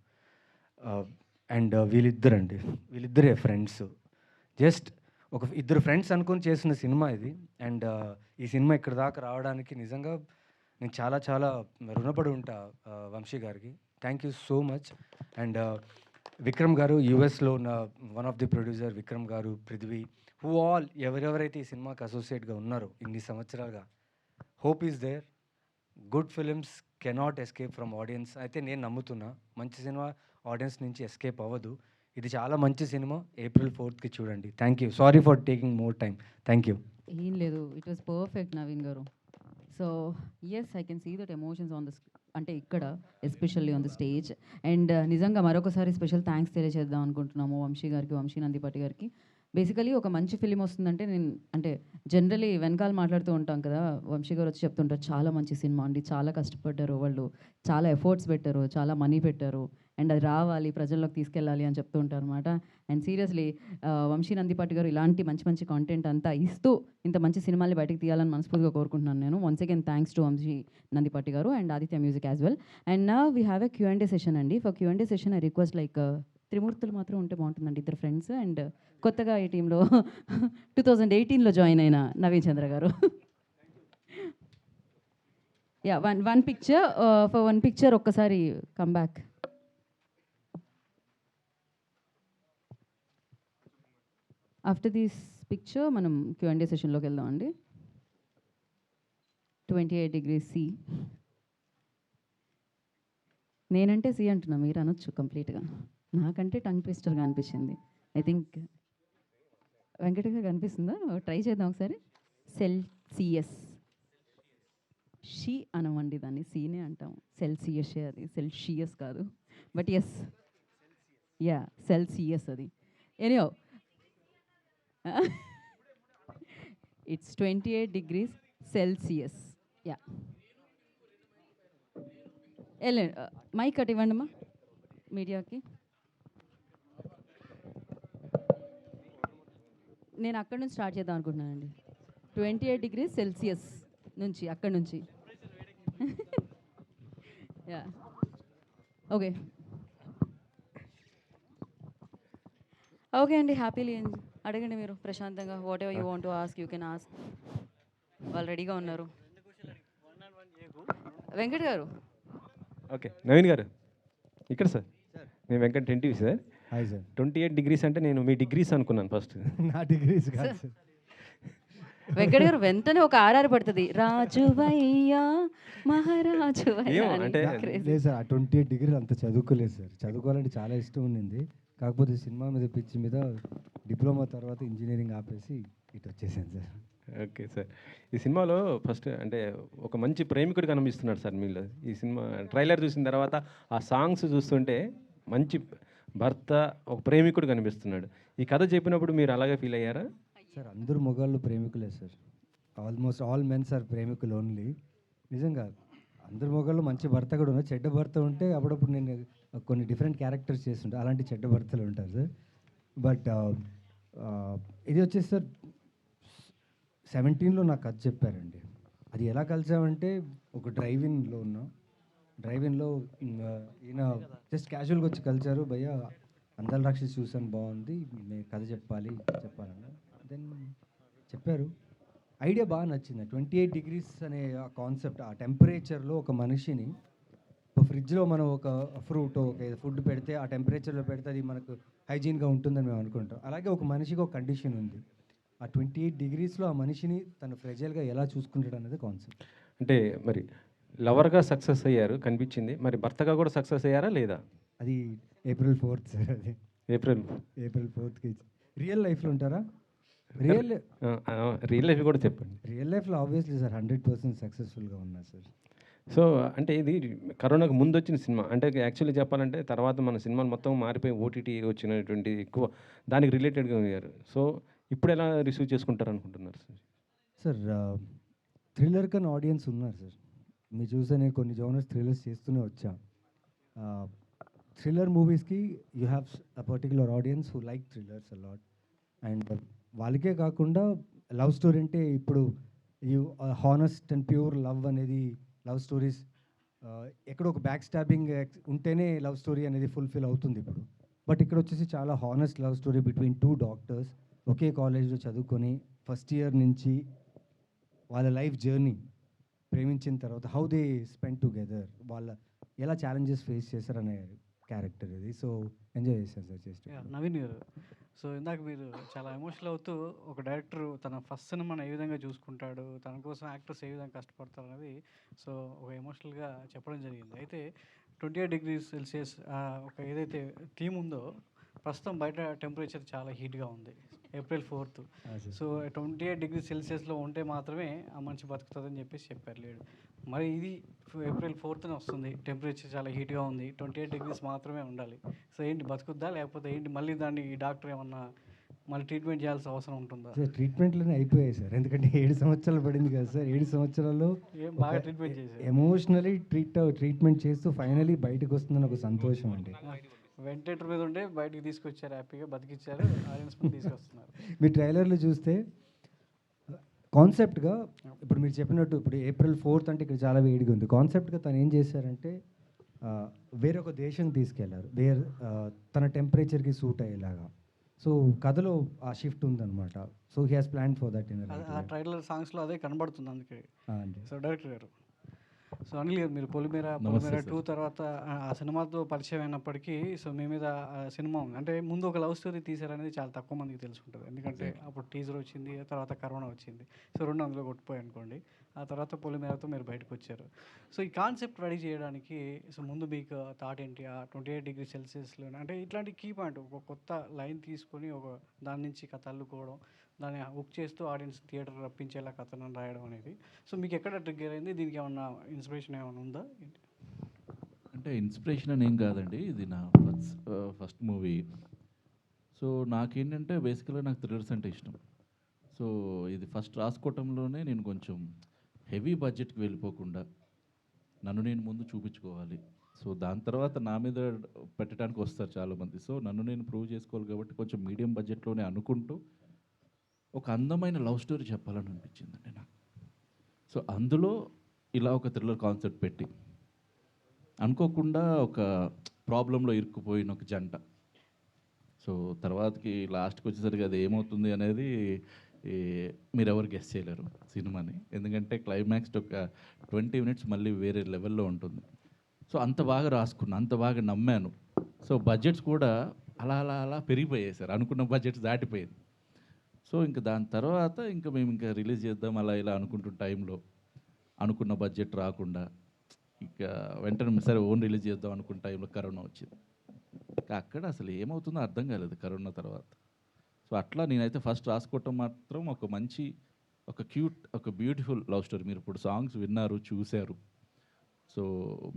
అండ్ వీళ్ళిద్దరే ఫ్రెండ్స్, జస్ట్ ఇద్దరు ఫ్రెండ్స్ అనుకొని చేసిన సినిమా ఇది. అండ్ ఈ సినిమా ఇక్కడ దాకా రావడానికి నిజంగా నేను చాలా చాలా రుణపడి ఉంటా వంశీ గారికి. Thank you so much. And Vikram గారు, యూఎస్లో ఉన్న one of the producer Vikram గారు, పృథ్వీ, హూ ఆల్ ఎవరెవరైతే ఈ సినిమాకి అసోసియేట్గా ఉన్నారో ఇన్ని సంవత్సరాలుగా, hope is there. Good films cannot escape from audience. అయితే నేను నమ్ముతున్నా, మంచి సినిమా ఆడియన్స్ నుంచి ఎస్కేప్ అవ్వదు. ఇది చాలా మంచి సినిమా. April 4th చూడండి. Thank you. Sorry for taking more time. Thank you. ఏం లేదు, ఇట్ వాస్ పర్ఫెక్ట్ నవీన్ గారు. So yes, I can see that emotions on the అంటే ఇక్కడ especially on the stage. And నిజంగా మరొకసారి స్పెషల్ థ్యాంక్స్ తెలియజేద్దాం అనుకుంటున్నాము వంశీ గారికి, వంశీ నందిపాటి గారికి. బేసికలీ ఒక మంచి ఫిలిం వస్తుందంటే నేను అంటే జనరలీ వెనకాల మాట్లాడుతూ ఉంటాం కదా, వంశీ గారు వచ్చి చెప్తుంటారు చాలా మంచి సినిమా అండి, చాలా కష్టపడ్డారు వాళ్ళు, చాలా ఎఫర్ట్స్ పెట్టారు, చాలా మనీ పెట్టారు, అండ్ అది రావాలి, ప్రజల్లోకి తీసుకెళ్ళాలి అని చెప్తూ ఉంటారు అనమాట. అండ్ సీరియస్లీ వంశీ నందిపాటి గారు ఇలాంటి మంచి మంచి కాంటెంట్ అంతా ఇస్తూ ఇంత మంచి సినిమాల్ని బయటకు తీయాలని మనస్ఫూర్తిగా కోరుకుంటున్నాను నేను. Once again thanks to Vamsi Nandipati గారు and Aditya music as well. And నా we have a Q&A session అండి. For Q&A session I request like త్రిమూర్తులు మాత్రం ఉంటే బాగుంటుందండి, ఇద్దరు ఫ్రెండ్స్. అండ్ కొత్తగా ఈ టీంలో 2018లో జాయిన్ అయిన నవీన్ చంద్ర గారు. Ya, one picture for one picture ఒక్కసారి come back. After this picture మనం Q&A సెషన్లోకి వెళ్దాం అండి. 28 degrees C. నేనంటే సి అంటున్నా, మీరు అనొచ్చు కంప్లీట్గా. నాకంటే టంగ్ ట్విస్టర్గా అనిపించింది. ఐ థింక్ వెంకట గారు కనిపిస్తుందా? ట్రై చేద్దాం ఒకసారి. సెల్సియస్. షీ అనమండి, దాన్ని సీనే అంటాం. సెల్సియస్ అది, సెల్సియస్ కాదు. బట్ ఎస్, యా, సెల్సియస్ అది. Anyhow, it's 28 degrees Celsius. Yeah, mike అటు ఇవ్వండి అమ్మా మీడియాకి. నేను అక్కడ నుంచి స్టార్ట్ చేద్దాం అనుకుంటున్నానండి. 28 degrees Celsius నుంచి, అక్కడ నుంచి. యా, ఓకే ఓకే అండి. హ్యాపీలీ అడగండి మీరు ప్రశాంతంగా. What ever you want to ask you can ask. వాళ్ళు రెడీగా ఉన్నారు. వెంకట్ గారు. ఓకే, నవీన్ గారు ఇక్కడ సార్. నేను Venkat NTV sir. Hi sir. 28 degrees అంటే నేను మీ డిగ్రీస్ అనుకున్నాను ఫస్ట్. నా డిగ్రీస్ కాదు సార్. వెంకట్ గారు వెంటనే ఒక ఆర్ఆర్ పడుతుంది, రాజువయ్యా మహారాజువయ్యా అని. అంటే లేదు సార్, ఆ 28 degrees అంత చదువుకోలేదు సార్. చదువుకోవాలంటే చాలా ఇష్టం ఉండింది, కాకపోతే సినిమా మీద పిచ్చి మీద డిప్లొమా తర్వాత ఇంజనీరింగ్ ఆపేసి ఇటు వచ్చేసాను సార్. ఓకే సార్, ఈ సినిమాలో ఫస్ట్ అంటే ఒక మంచి ప్రేమికుడు కనిపిస్తున్నాడు సార్ మీలో. ఈ సినిమా ట్రైలర్ చూసిన తర్వాత ఆ సాంగ్స్ చూస్తుంటే మంచి భర్త, ఒక ప్రేమికుడు కనిపిస్తున్నాడు. ఈ కథ చెప్పినప్పుడు మీరు అలాగే ఫీల్ అయ్యారా? సార్ అందరూ మగవాళ్ళు ప్రేమికులే sir. Almost all mens are ప్రేమికులు ఓన్లీ. నిజంగా అందరు మగవాళ్ళు మంచి భర్త కూడా ఉన్నారు, చెడ్డ భర్త ఉంటే అప్పుడప్పుడు నేను కొన్ని డిఫరెంట్ క్యారెక్టర్స్ చేస్తుంటా, అలాంటి చెడ్డ భర్తలు ఉంటారు సార్. బట్ ఇది వచ్చేసి సార్ 17లో నాకు కథ చెప్పారండి. అది ఎలా కలిసామంటే ఒక డ్రైవింగ్లో ఉన్నాం. డ్రైవింగ్లో ఈయన జస్ట్ క్యాజువల్గా వచ్చి కలిసారు. భయ్య అందాల రాక్షసి చూసాను బాగుంది, మీ కథ చెప్పాలన్న. దెన్ చెప్పారు. ఐడియా బాగా నచ్చింది. 28 degrees అనే ఆ కాన్సెప్ట్, ఆ టెంపరేచర్లో ఒక మనిషిని ఫ్రిడ్జ్లో మనం ఒక ఫ్రూట్ ఒక ఫుడ్ పెడితే ఆ టెంపరేచర్లో పెడితే అది మనకు హైజీన్గా ఉంటుందని మేము అనుకుంటాం. అలాగే ఒక మనిషికి ఒక కండిషన్ ఉంది. ఆ 28 degreesలో ఆ మనిషిని తను ఫ్రెజైల్గా ఎలా చూసుకుంటాడు అనేది కాన్సెప్ట్. అంటే మరి లవర్గా సక్సెస్ అయ్యారు కనిపించింది, మరి భర్తగా కూడా సక్సెస్ అయ్యారా లేదా? అది April 4th సార్. అది April 4th రియల్ లైఫ్లో ఉంటారా? రియల్ లైఫ్ కూడా చెప్పండి. రియల్ లైఫ్లో ఆబ్వియస్లీ సార్ 100% సక్సెస్ఫుల్గా ఉన్నా సార్. సో అంటే ఇది కరోనాకు ముందు వచ్చిన సినిమా, అంటే యాక్చువల్లీ చెప్పాలంటే తర్వాత మన సినిమాలు మొత్తం మారిపోయి ఓటీటీ వచ్చినటువంటి ఎక్కువ దానికి రిలేటెడ్గా అయ్యారు. సో ఇప్పుడు ఎలా రిసీవ్ చేసుకుంటారు అనుకుంటున్నారు సార్? సార్ థ్రిల్లర్ కన్నా ఆడియన్స్ ఉన్నారు సార్. మీరు చూస్తే నేను కొన్ని జోనర్స్ థ్రిల్లర్స్ చేస్తూనే వచ్చా. థ్రిల్లర్ మూవీస్కి you have a particular audience who like thrillers a lot. And వాళ్ళకే కాకుండా లవ్ స్టోరీ అంటే ఇప్పుడు you honest and pure love అనేది లవ్ స్టోరీస్ ఎక్కడో ఒక బ్యాక్ స్టాబింగ్ ఉంటేనే లవ్ స్టోరీ అనేది ఫుల్ఫిల్ అవుతుంది ఇప్పుడు. బట్ ఇక్కడ వచ్చేసి చాలా honest love story between 2 doctors ఒకే కాలేజ్లో చదువుకొని ఫస్ట్ ఇయర్ నుంచి వాళ్ళ లైఫ్ జర్నీ, ప్రేమించిన తర్వాత హౌ దే స్పెండ్ టుగెదర్, వాళ్ళ ఎలా ఛాలెంజెస్ ఫేస్ చేశారనే క్యారెక్టర్ ఇది. సో ఎంజాయ్ చేశాను సార్ చేస్తే. నవీన్ గారు, సో ఇందాక మీరు చాలా ఎమోషనల్ అవుతూ ఒక డైరెక్టర్ తన ఫస్ట్ సినిమాని ఏ విధంగా చూసుకుంటాడు, తన కోసం యాక్టర్స్ ఏ విధంగా కష్టపడతారు అనేది సో ఒక ఎమోషనల్గా చెప్పడం జరిగింది. అయితే 28 degrees Celsius ఒక ఏదైతే థీమ్ ఉందో, ప్రస్తుతం బయట టెంపరేచర్ చాలా హీట్గా ఉంది. April 4th. సో 28 degrees Celsiusలో ఉంటే మాత్రమే ఆ మనిషి బతుకుతుందని చెప్పేసి చెప్పారు లేడు. మరి ఇది April 4th వస్తుంది, టెంపరేచర్ చాలా హీట్గా ఉంది, 28 degrees మాత్రమే ఉండాలి. సో ఏంటి బతుకుద్దా, లేకపోతే ఏంటి మళ్ళీ దాన్ని ఈ డాక్టర్ ఏమన్నా మళ్ళీ ట్రీట్మెంట్ చేయాల్సిన అవసరం ఉంటుందా? సార్ ట్రీట్మెంట్లోనే అయిపోయాయి సార్. ఎందుకంటే 7 సంవత్సరాలు పడింది కదా సార్. 7 సంవత్సరాల్లో బాగా ట్రీట్మెంట్ చేశారు. ఎమోషనలీ ట్రీట్మెంట్ చేస్తూ ఫైనలీ బయటకు వస్తుందని ఒక సంతోషం అండి. వెంటిలేటర్ మీద ఉండే బయటికి తీసుకొచ్చారు, హ్యాపీగా బతికిచ్చారు, ఆడియన్స్ ముందు తీసుకొస్తున్నారు. మీ ట్రైలర్లో చూస్తే కాన్సెప్ట్గా ఇప్పుడు మీరు చెప్పినట్టు ఇప్పుడు April 4th అంటే ఇక్కడ చాలా వేడిగా ఉంది. కాన్సెప్ట్గా తను ఏం చేశారంటే వేరొక దేశం తీసుకెళ్లారు, తన టెంపరేచర్కి సూట్ అయ్యేలాగా. సో కథలో ఆ షిఫ్ట్ ఉందన్నమాట. So he has plan for that. ఆ ట్రైలర్ సాంగ్స్లో అదే కనబడుతుంది అందుకే. సో డైరెక్టర్ గారు, సో అనిల్ గారు, మీరు పొలిమేర 2 తర్వాత ఆ సినిమాతో పరిచయం అయినప్పటికీ సో మీ మీద సినిమా ఉంది అంటే ముందు ఒక లవ్ స్టోరీ తీశారనేది చాలా తక్కువ మందికి తెలుసుంటుంది. ఎందుకంటే అప్పుడు టీజర్ వచ్చింది, తర్వాత కరోనా వచ్చింది, సో 2 అందులో కొట్టిపోయి అనుకోండి. ఆ తర్వాత పొలిమేరతో మీరు బయటకు వచ్చారు. సో ఈ కాన్సెప్ట్ రెడీ చేయడానికి సో ముందు మీకు థాట్ ఏంటి? ఆ 28 degrees Celsiusలో అంటే ఇట్లాంటి కీ పాయింట్ ఒక కొత్త లైన్ తీసుకొని ఒక దాని నుంచి కథ అల్లుకోవడం, దాన్ని హుక్ చేస్తూ ఆడియన్స్ థియేటర్ రప్పించేలా కథను రాయడం అనేది సో మీకు ఎక్కడ ట్రిగ్గర్ అయింది? దీనికి ఏమన్నా ఇన్స్పిరేషన్ ఏమైనా ఉందా? అంటే ఇన్స్పిరేషన్ అని ఏం కాదండి, ఇది నా ఫస్ట్ మూవీ. సో నాకేంటంటే బేసికల్గా నాకు థ్రిల్లర్స్ అంటే ఇష్టం. సో ఇది ఫస్ట్ రాసుకోవటంలోనే నేను కొంచెం హెవీ బడ్జెట్కి వెళ్ళిపోకుండా నన్ను నేను ముందు చూపించుకోవాలి. సో దాని తర్వాత నా మీద పెట్టడానికి వస్తారు చాలామంది. సో నన్ను నేను ప్రూవ్ చేసుకోవాలి కాబట్టి కొంచెం మీడియం బడ్జెట్లోనే అనుకుంటూ ఒక అందమైన లవ్ స్టోరీ చెప్పాలని అనిపించిందండి నాకు. సో అందులో ఇలా ఒక థ్రిల్లర్ కాన్సెప్ట్ పెట్టి అనుకోకుండా ఒక ప్రాబ్లంలో ఇరుక్కుపోయిన ఒక జంట. సో తర్వాతకి లాస్ట్కి వచ్చేసరికి అది ఏమవుతుంది అనేది మీరు ఎవరు గెస్ చేయలేరు సినిమాని. ఎందుకంటే క్లైమాక్స్ ఒక 20 minutes మళ్ళీ వేరే లెవెల్లో ఉంటుంది. సో అంత బాగా రాసుకున్నా, అంత బాగా నమ్మాను. సో బడ్జెట్స్ కూడా అలా అలా అలా పెరిగిపోయాయి సార్, అనుకున్న బడ్జెట్స్ దాటిపోయింది. సో ఇంకా దాని తర్వాత ఇంకా మేము ఇంకా రిలీజ్ చేద్దాం అలా ఇలా అనుకుంటున్న టైంలో అనుకున్న బడ్జెట్ రాకుండా ఇక వెంటనే సరే ఓన్ రిలీజ్ చేద్దాం అనుకున్న టైంలో కరోనా వచ్చింది. అక్కడ అసలు ఏమవుతుందో అర్థం కాలేదు కరోనా తర్వాత. సో అట్లా నేనైతే ఫస్ట్ రాసుకోవటం మాత్రం ఒక మంచి ఒక క్యూట్ ఒక బ్యూటిఫుల్ లవ్ స్టోరీ. మీరు ఇప్పుడు సాంగ్స్ విన్నారు, చూశారు. సో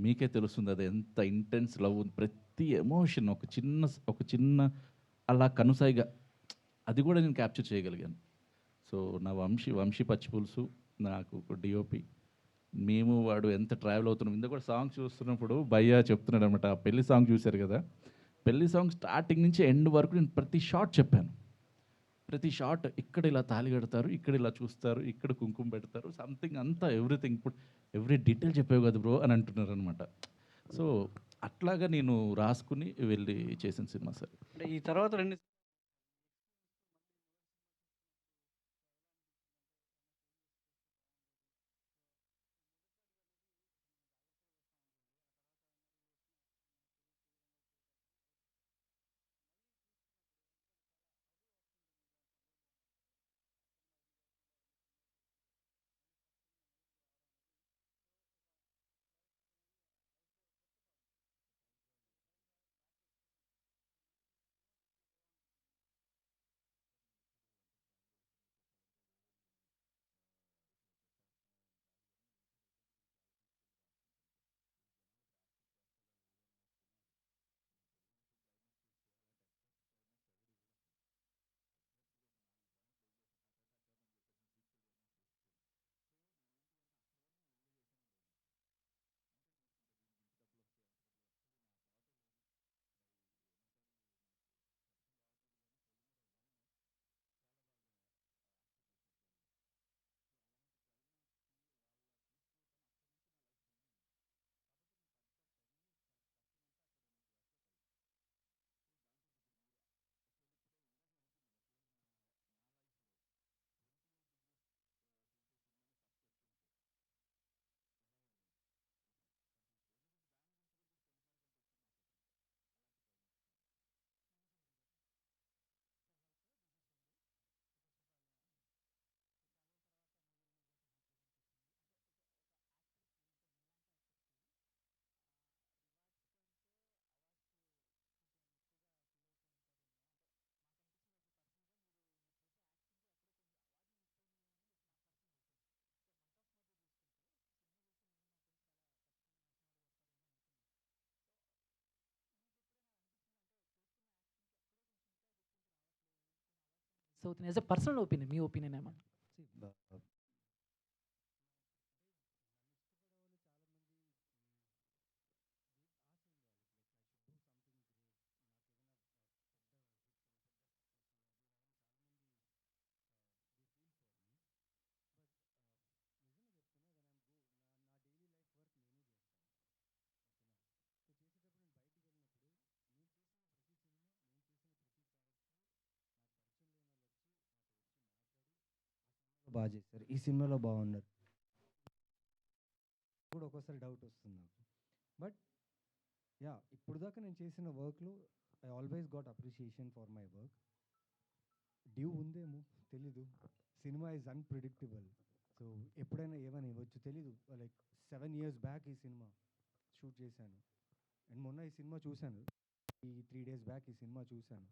మీకే తెలుస్తుంది అది ఎంత ఇంటెన్స్ లవ్, ప్రతి ఎమోషన్ ఒక చిన్న అలా కనుసాయిగా అది కూడా నేను క్యాప్చర్ చేయగలిగాను. సో నా వంశీ పచ్చిపులుసు నాకు డిఓపి, మేము వాడు ఎంత ట్రావెల్ అవుతున్నాం. ఇందులో కూడా సాంగ్ చూస్తున్నప్పుడు భయ్య చెప్తున్నాడు అనమాట, ఆ పెళ్లి సాంగ్ చూశారు కదా, పెళ్లి సాంగ్ స్టార్టింగ్ నుంచి ఎండ్ వరకు నేను ప్రతి షాట్ చెప్పాను. ప్రతి షాట్ ఇక్కడ ఇలా తాళి కడతారు, ఇక్కడ ఇలా చూస్తారు, ఇక్కడ కుంకుమ పెడతారు, సంథింగ్ అంతా ఎవ్రీథింగ్, ఇప్పుడు ఎవ్రీ డీటెయిల్ చెప్పావు కదా బ్రో అని అంటున్నారు అనమాట. సో అట్లాగా నేను రాసుకుని వెళ్ళి చేసిన సినిమా సార్. అంటే ఈ తర్వాత రెండు so as a personal opinion, me opinion ఏమన్నా? బాగా చేశారు, ఈ సినిమాలో బాగున్నారు కూడా ఒక్కోసారి డౌట్ వస్తుంది నాకు. బట్ యా, ఇప్పుడు దాకా నేను చేసిన వర్క్లో I always got appreciation for my work. Due ఉందేమో తెలీదు, సినిమా ఈజ్ అన్ప్రిడిక్టబుల్. సో ఎప్పుడైనా ఏమైనా ఇవ్వచ్చు తెలీదు. లైక్ 7 years బ్యాక్ ఈ సినిమా షూట్ చేశాను, అండ్ మొన్న ఈ సినిమా చూశాను, ఈ 3 days బ్యాక్ ఈ సినిమా చూశాను.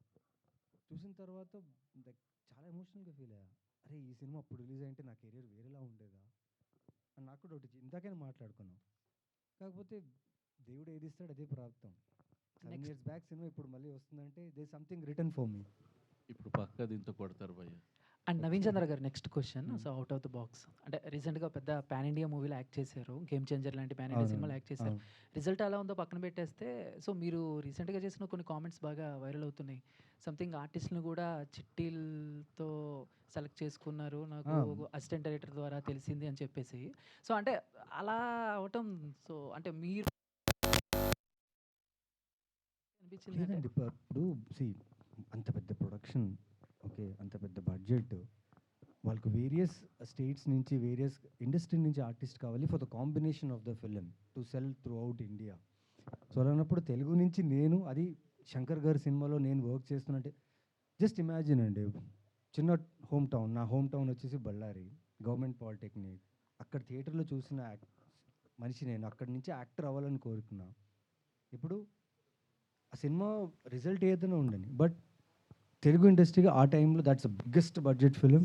చూసిన తర్వాత లైక్ చాలా ఎమోషనల్గా ఫీల్ అయ్యా. అరే ఈ సినిమా అప్పుడు రిలీజ్ అయింటే నా కెరీర్ వేరేలా ఉండేదా అని నాకు డౌట్ వచ్చింది. ఇందాకైనా మాట్లాడుకున్నాం, కాకపోతే దేవుడు ఏది ఇస్తాడు అదే ప్రాప్తం. 7 years బ్యాక్ సినిమా ఇప్పుడు మళ్ళీ వస్తుందంటే they something return for me. ఇప్పుడు పక్కా దీంతో కొడతారు భయ్య. అండ్ నవీన్ చంద్ర గారు next question. So out of the box, అంటే రీసెంట్గా పెద్ద పాన్ ఇండియా మూవీలో యాక్ట్ చేశారు, గేమ్ చేంజర్ లాంటి పాన్ ఇండియా సినిమాలో యాక్ట్ చేశారు. రిజల్ట్ ఎలా ఉందో పక్కన పెట్టేస్తే, సో మీరు రీసెంట్గా చేసిన కొన్ని కామెంట్స్ బాగా వైరల్ అవుతున్నాయి. సంథింగ్ ఆర్టిస్ట్ని కూడా చిట్టీలతో సెలెక్ట్ చేసుకున్నారు, నాకు అసిస్టెంట్ డైరెక్టర్ ద్వారా తెలిసింది అని చెప్పేసి. సో అంటే అలా అవటం, సో అంటే మీరు అనిపించింది అంటే ఇప్పుడు అంత పెద్ద ప్రొడక్షన్, ఓకే, అంత పెద్ద బడ్జెట్, వాళ్ళకు వేరియస్ స్టేట్స్ నుంచి వేరియస్ ఇండస్ట్రీ నుంచి ఆర్టిస్ట్ కావాలి for the combination of the film to sell throughout India. So అలాన్నప్పుడు తెలుగు నుంచి నేను, అది శంకర్ గారి సినిమాలో నేను వర్క్ చేస్తున్నట్టే, జస్ట్ ఇమాజిన్ అండి, చిన్న హోమ్ టౌన్, నా హోమ్ టౌన్ వచ్చేసి బళ్ళారి, గవర్నమెంట్ పాలిటెక్నిక్, అక్కడ థియేటర్లో చూసిన మనిషి నేను, అక్కడి నుంచి యాక్టర్ అవ్వాలని కోరుకున్నా. ఇప్పుడు ఆ సినిమా రిజల్ట్ ఏదైనా ఉండని, బట్ తెలుగు ఇండస్ట్రీగా ఆ టైంలో that's the biggest budget film,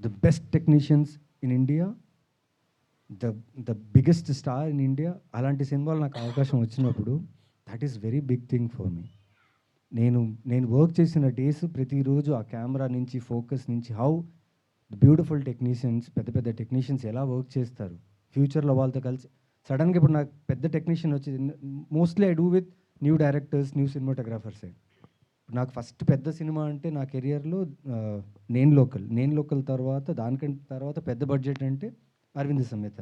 the best technicians in India, the biggest star in India, అలాంటి సినిమాలు నాకు అవకాశం వచ్చినప్పుడు that is very big thing for me. నేను వర్క్ చేసిన డేస్ ప్రతిరోజు ఆ కెమెరా నుంచి, ఫోకస్ నుంచి, హౌ బ్యూటిఫుల్ టెక్నీషియన్స్, పెద్ద పెద్ద టెక్నీషియన్స్ ఎలా వర్క్ చేస్తారు ఫ్యూచర్లో వాళ్ళతో కలిసి. సడన్గా ఇప్పుడు నాకు పెద్ద టెక్నీషియన్ వచ్చి, mostly I do with new directors, new సినిమాటోగ్రాఫర్సే. నాకు ఫస్ట్ పెద్ద సినిమా అంటే నా కెరియర్లో నేను లోకల్ తర్వాత, దానికంటే తర్వాత పెద్ద బడ్జెట్ అంటే అరవింద్ సమేత.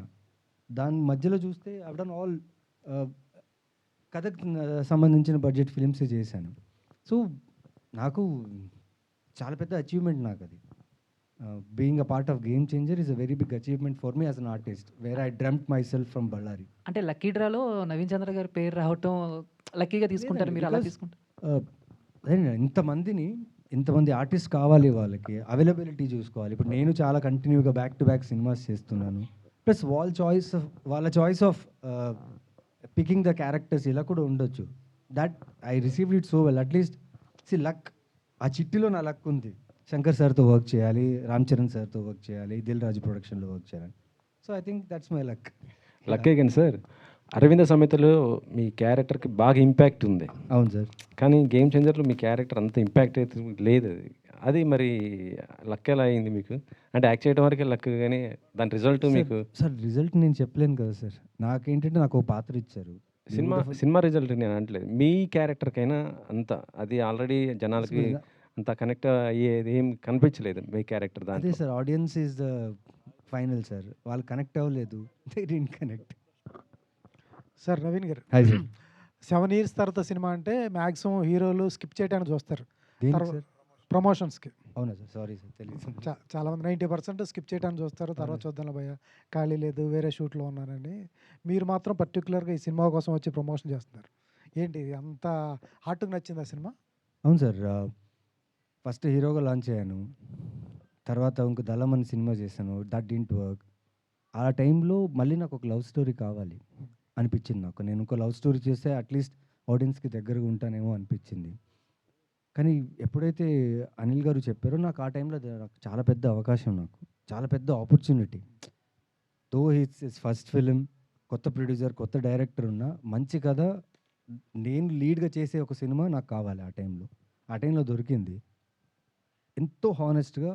దాని మధ్యలో చూస్తే ఐ డన్ ఆల్ కథకు సంబంధించిన బడ్జెట్ ఫిలిమ్సే చేశాను. సో నాకు చాలా పెద్ద అచీవ్మెంట్ నాకు అది. Being a part of Game Changer is a very big achievement for me as an artist, where I dreamt myself from Ballari. అంటే లక్కీ డ్రాలో నవీన్ చంద్ర గారి పేరు రావటం లక్కీగా తీసుకుంటారు మీరు, అలా తీసుకుంటారు? అదే ఇంతమంది ఆర్టిస్ట్ కావాలి, వాళ్ళకి అవైలబిలిటీ చూసుకోవాలి. ఇప్పుడు నేను చాలా కంటిన్యూగా బ్యాక్ టు బ్యాక్ సినిమాస్ చేస్తున్నాను, ప్లస్ వాళ్ళ choice of picking the characters ఇలా కూడా ఉండొచ్చు. That I received it so well. At least luck, ఆ చిట్టిలో నా లక్ ఉంది. శంకర్ సార్తో వర్క్ చేయాలి, రామ్ చరణ్ సార్తో వర్క్ చేయాలి, దిల్ రాజు ప్రొడక్షన్లో వర్క్ చేయాలి. So I think that's my luck. లక్కే కానీ సార్, అరవింద సమేతలో మీ క్యారెక్టర్కి బాగా ఇంపాక్ట్ ఉంది. అవును సార్. కానీ గేమ్ చేంజర్లో మీ క్యారెక్టర్ అంత ఇంపాక్ట్ అయితే లేదు. అది మరి లక్ ఎలా అయింది మీకు? అంటే యాక్ట్ చేయడం వరకే లక్, కానీ దాని రిజల్ట్ మీకు? సార్ రిజల్ట్ నేను చెప్పలేను కదా సార్. నాకేంటంటే నాకు ఒక పాత్ర ఇచ్చారు. సినిమా రిజల్ట్ నేను అనట్లేదు, మీ క్యారెక్టర్కైనా అంత అది ఆల్రెడీ జనాలకి అంత కనెక్ట్ అయ్యేది ఏం కనిపించలేదు మీ క్యారెక్టర్ అదే దాంట్లో. Sir, audience is the final sir. వాళ్ళు కనెక్ట్ అవ్వలేదు, they didn't connect. Sir Naveen గారు, హాయ్ సార్. 7 years తర్వాత సినిమా అంటే మ్యాక్సిమం హీరోలు స్కిప్ చేయడానికి చూస్తారు దేనికి సార్? ప్రమోషన్స్కి. అవునా సార్? సారీ సార్, తెలియదు. చాలామంది 90% స్కిప్ చేయడానికి చూస్తారు, తర్వాత చూద్దాం భయ్య ఖాళీ లేదు వేరే షూట్లో ఉన్నానని. మీరు మాత్రం పర్టికులర్గా ఈ సినిమా కోసం వచ్చి ప్రమోషన్ చేస్తున్నారు. ఏంటి అంత హార్ట్కి నచ్చింది ఆ సినిమా? అవును సార్. ఫస్ట్ హీరోగా లాంచ్ అయ్యాను, తర్వాత ఇంకో దళం అని సినిమా చేశాను, దట్ డింట్ వర్క్. ఆ టైంలో మళ్ళీ నాకు ఒక లవ్ స్టోరీ కావాలి అనిపించింది నాకు. నేను ఇంకో లవ్ స్టోరీ చేస్తే అట్లీస్ట్ ఆడియన్స్కి దగ్గరగా ఉంటానేమో అనిపించింది. కానీ ఎప్పుడైతే అనిల్ గారు చెప్పారో, నాకు ఆ టైంలో నాకు చాలా పెద్ద అవకాశం, నాకు చాలా పెద్ద ఆపర్చునిటీ. దో హిట్స్ ఫస్ట్ ఫిలిం, కొత్త ప్రొడ్యూసర్, కొత్త డైరెక్టర్ ఉన్న మంచి కథ, నేను లీడ్గా చేసే ఒక సినిమా నాకు కావాలి. ఆ టైంలో దొరికింది. ఎంతో హానెస్ట్గా,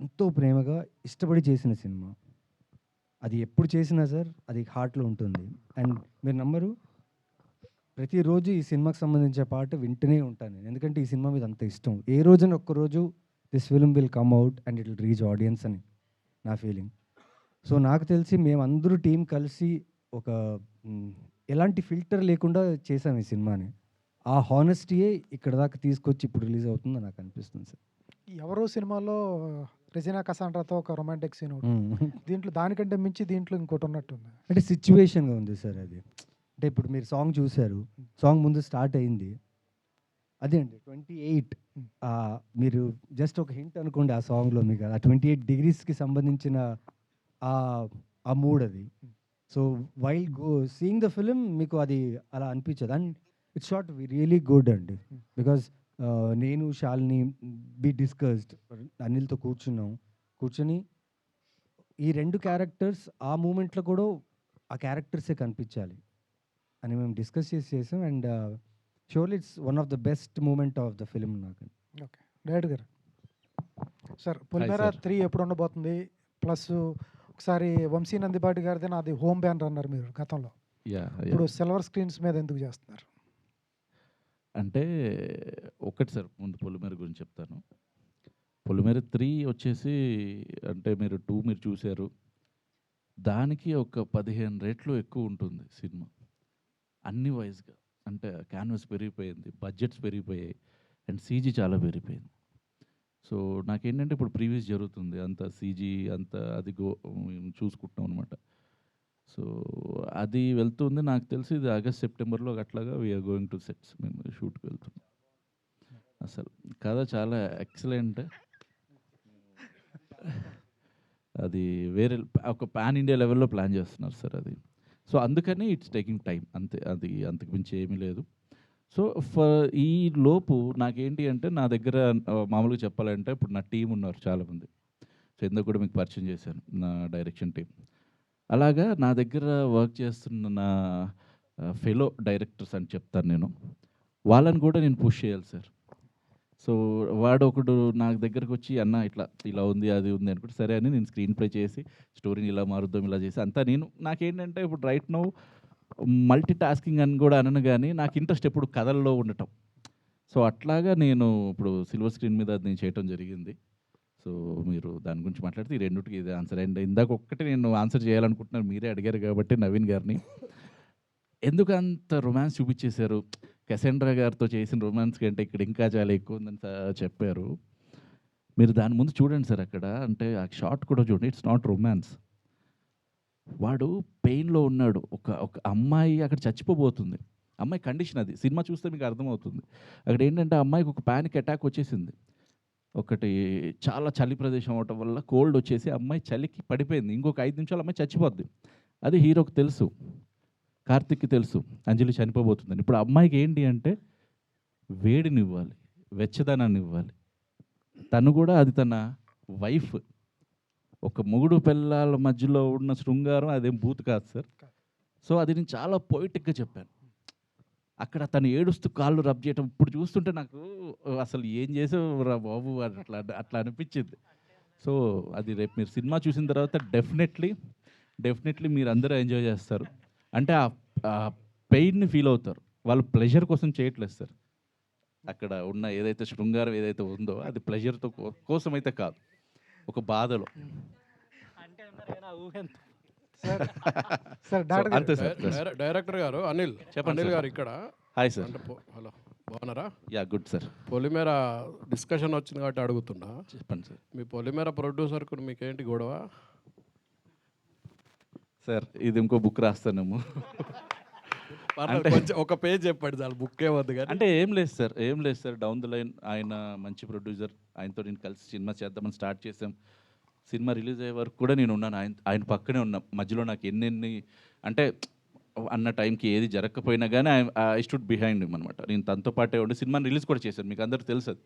ఎంతో ప్రేమగా ఇష్టపడి చేసిన సినిమా. అది ఎప్పుడు చేసినా సార్ అది హార్ట్లో ఉంటుంది. అండ్ మీరు నమ్మరు, ప్రతిరోజు ఈ సినిమాకి సంబంధించిన పాట వింటూనే ఉంటాను నేను, ఎందుకంటే ఈ సినిమా మీద అంత ఇష్టం. ఏ రోజున ఒక్కరోజు this film will come out and it will reach audience అని నా ఫీలింగ్. సో నాకు తెలిసి మేమందరూ టీం కలిసి ఒక ఎలాంటి ఫిల్టర్ లేకుండా చేసాం ఈ సినిమాని. ఆ హానెస్టీయే ఇక్కడ దాకా తీసుకొచ్చి ఇప్పుడు రిలీజ్ అవుతుందని నాకు అనిపిస్తుంది సార్. ఎవరో సినిమాలో రెజినా కసాండ్రాతో ఒక రొమాంటిక్ సీన్ దీంట్లో దానికంటే మించి దీంట్లో ఇంకోటి ఉన్నట్టుంది. అంటే సిచ్యువేషన్గా ఉంది సార్ అది. అంటే ఇప్పుడు మీరు సాంగ్ చూశారు, సాంగ్ ముందు స్టార్ట్ అయింది అదే అండి 28. మీరు జస్ట్ ఒక హింట్ అనుకోండి ఆ సాంగ్లో, మీకు ఆ 28 degreesకి సంబంధించిన ఆ మూడ్ అది. So while seeing the film మీకు అది అలా అనిపించదు. And it's shot really good అండి, బికాజ్ నేను శాలిని బి డిస్కస్డ్, అనిల్తో కూర్చొని ఈ 2 క్యారెక్టర్స్ ఆ మూమెంట్లో కూడా ఆ క్యారెక్టర్సే కనిపించాలి అని మేము డిస్కస్ చేసాం. And surely it's one of the best moment of the film నాకు. ఓకే డైరెక్టర్ గారు, సార్ పొలిమేర 3 ఎప్పుడు ఉండబోతుంది? ప్లస్ ఒకసారి వంశీ నందిపాటి గారిది నాది హోమ్ బ్యానర్ అన్నారు మీరు గతంలో, ఇప్పుడు సిల్వర్ స్క్రీన్స్ మీద ఎందుకు చేస్తున్నారు? అంటే ఒకటి సార్, ముందు పొలిమేర గురించి చెప్తాను. పొలిమేర 3 వచ్చేసి అంటే మీరు 2 మీరు చూశారు, దానికి ఒక 15 రెట్లు ఎక్కువ ఉంటుంది సినిమా అన్ని వైజ్గా. అంటే క్యాన్వాస్ పెరిగిపోయింది, బడ్జెట్స్ పెరిగిపోయాయి, అండ్ సీజీ చాలా పెరిగిపోయింది. సో నాకేంటంటే ఇప్పుడు ప్రీవియస్ జరుగుతుంది, అంత సీజీ అంత అది చూసుకుంటున్నాం అనమాట. సో అది వెళ్తుంది, నాకు తెలిసి ఇది ఆగస్ట్ సెప్టెంబర్లో అట్లాగా వీఆర్ గోయింగ్ టు సెట్స్, మేము షూట్కి వెళ్తున్నాం. అసలు కథ చాలా ఎక్సలెంట్, అది వేరే ఒక పాన్ ఇండియా లెవెల్లో ప్లాన్ చేస్తున్నారు సార్ అది. సో అందుకని ఇట్స్ టేకింగ్ టైం అంతే, అది అంతకు మించి ఏమీ లేదు. సో ఈ లోపు నాకేంటి అంటే నా దగ్గర మామూలుగా చెప్పాలంటే ఇప్పుడు నా టీం ఉన్నారు చాలామంది. సో ఎందుకు కూడా మీకు పరిచయం చేశాను, నా డైరెక్షన్ టీం. అలాగా నా దగ్గర వర్క్ చేస్తున్న నా ఫెలో డైరెక్టర్స్ అని చెప్తాను నేను. వాళ్ళని కూడా నేను పుష్ చేయాలి సార్. సో వాడు ఒకడు నా దగ్గరకు వచ్చి అన్న ఇట్లా ఇలా ఉంది అది ఉంది అనుకుంటే సరే అని నేను స్క్రీన్ ప్లే చేసి స్టోరీని ఇలా మారుద్దాం ఇలా చేసి అంతా నేను నాకేంటంటే ఇప్పుడు రైట్ నౌ మల్టీ టాస్కింగ్ అని కూడా అనను కానీ నాకు ఇంట్రెస్ట్ ఎప్పుడు కథల్లో ఉండటం. సో అట్లాగా నేను ఇప్పుడు సిల్వర్ స్క్రీన్ మీద అది నేను చేయటం జరిగింది. సో మీరు దాని గురించి మాట్లాడితే ఈ రెండుటికి ఇదే ఆన్సర్. అండ్ ఇందాక ఒక్కటి నేను ఆన్సర్ చేయాలనుకుంటున్నాను, మీరే అడిగారు కాబట్టి నవీన్ గారిని. ఎందుకు అంత రొమాన్స్ చూపించేశారు? కసెండ్రా గారితో చేసిన రొమాన్స్ కంటే ఇక్కడ ఇంకా చాలా ఎక్కువ ఉందని చెప్పారు. మీరు దాని ముందు చూడండి సార్, అక్కడ అంటే ఆ షార్ట్ కూడా చూడండి, ఇట్స్ నాట్ రొమాన్స్. వాడు పెయిన్లో ఉన్నాడు, ఒక ఒక అమ్మాయి అక్కడ చచ్చిపోబోతుంది, అమ్మాయి కండిషన్ అది సినిమా చూస్తే మీకు అర్థమవుతుంది. అక్కడ ఏంటంటే ఆ అమ్మాయికి ఒక ప్యానిక్ అటాక్ వచ్చేసింది, ఒకటి చాలా చలి ప్రదేశం అవటం వల్ల కోల్డ్ వచ్చేసి అమ్మాయి చలికి పడిపోయింది. ఇంకొక 5 నిమిషాలు అమ్మాయి చచ్చిపోద్ది. అది హీరోకి తెలుసు, కార్తిక్కి తెలుసు అంజలి చనిపోబోతుందని. ఇప్పుడు అమ్మాయికి ఏంటి అంటే వేడిని ఇవ్వాలి, వెచ్చదనాన్ని ఇవ్వాలి. తను కూడా అది తన వైఫ్, ఒక మొగుడు పిల్లల మధ్యలో ఉన్న శృంగారం అదేం బూత్ కాదు సార్. సో అది నేను చాలా పొయిటిక్గా చెప్పాను. అక్కడ తను ఏడుస్తూ కాళ్ళు రబ్ చేయటం ఇప్పుడు చూస్తుంటే నాకు అసలు ఏం చేసావురా బాబు అట్లా అట్లా అనిపించింది. సో అది రేపు మీరు సినిమా చూసిన తర్వాత డెఫినెట్లీ మీరు అందరూ ఎంజాయ్ చేస్తారు. అంటే ఆ పెయిన్ని ఫీల్ అవుతారు. వాళ్ళు ప్లెజర్ కోసం చేయట్లేదు సార్. అక్కడ ఉన్న ఏదైతే శృంగారం ఏదైతే ఉందో అది ప్లెజర్తో కోసం అయితే కాదు, ఒక బాధలో. అంతే సార్. డైరెక్టర్ గారు అనిల్ చెప్పండి అనిల్ సార్. గారు ఇక్కడ. Hi sir. హలో, బాగున్నారా? Yeah good sir. Polimera discussion వచ్చింది కాబట్టి అడుగుతున్నా. చెప్పండి సార్. మీ పొలిమేర ప్రొడ్యూసర్కు మీకేంటి గొడవ? సార్ ఇది ఇంకో బుక్ రాస్తానేమో. కొంచెం ఒక పేజ్ చెప్పండి చాలు, బుక్ ఏమద్దు కానీ. అంటే ఏం లేదు సార్ డౌన్ ద లైన్ ఆయన మంచి ప్రొడ్యూసర్, ఆయనతో నేను కలిసి సినిమా చేద్దామని స్టార్ట్ చేసాం. సినిమా రిలీజ్ అయ్యే వరకు కూడా నేను ఉన్నాను, ఆయన పక్కనే ఉన్నా. మధ్యలో నాకు ఎన్నెన్ని అంటే అన్న టైంకి ఏది జరగకపోయినా కానీ ఐ స్టూడ్ బిహైండ్ హిమ్ అనమాట. నేను తనతో పాటే ఉండి సినిమాని రిలీజ్ కూడా చేశాను, మీకు అందరికీ తెలుసు అది.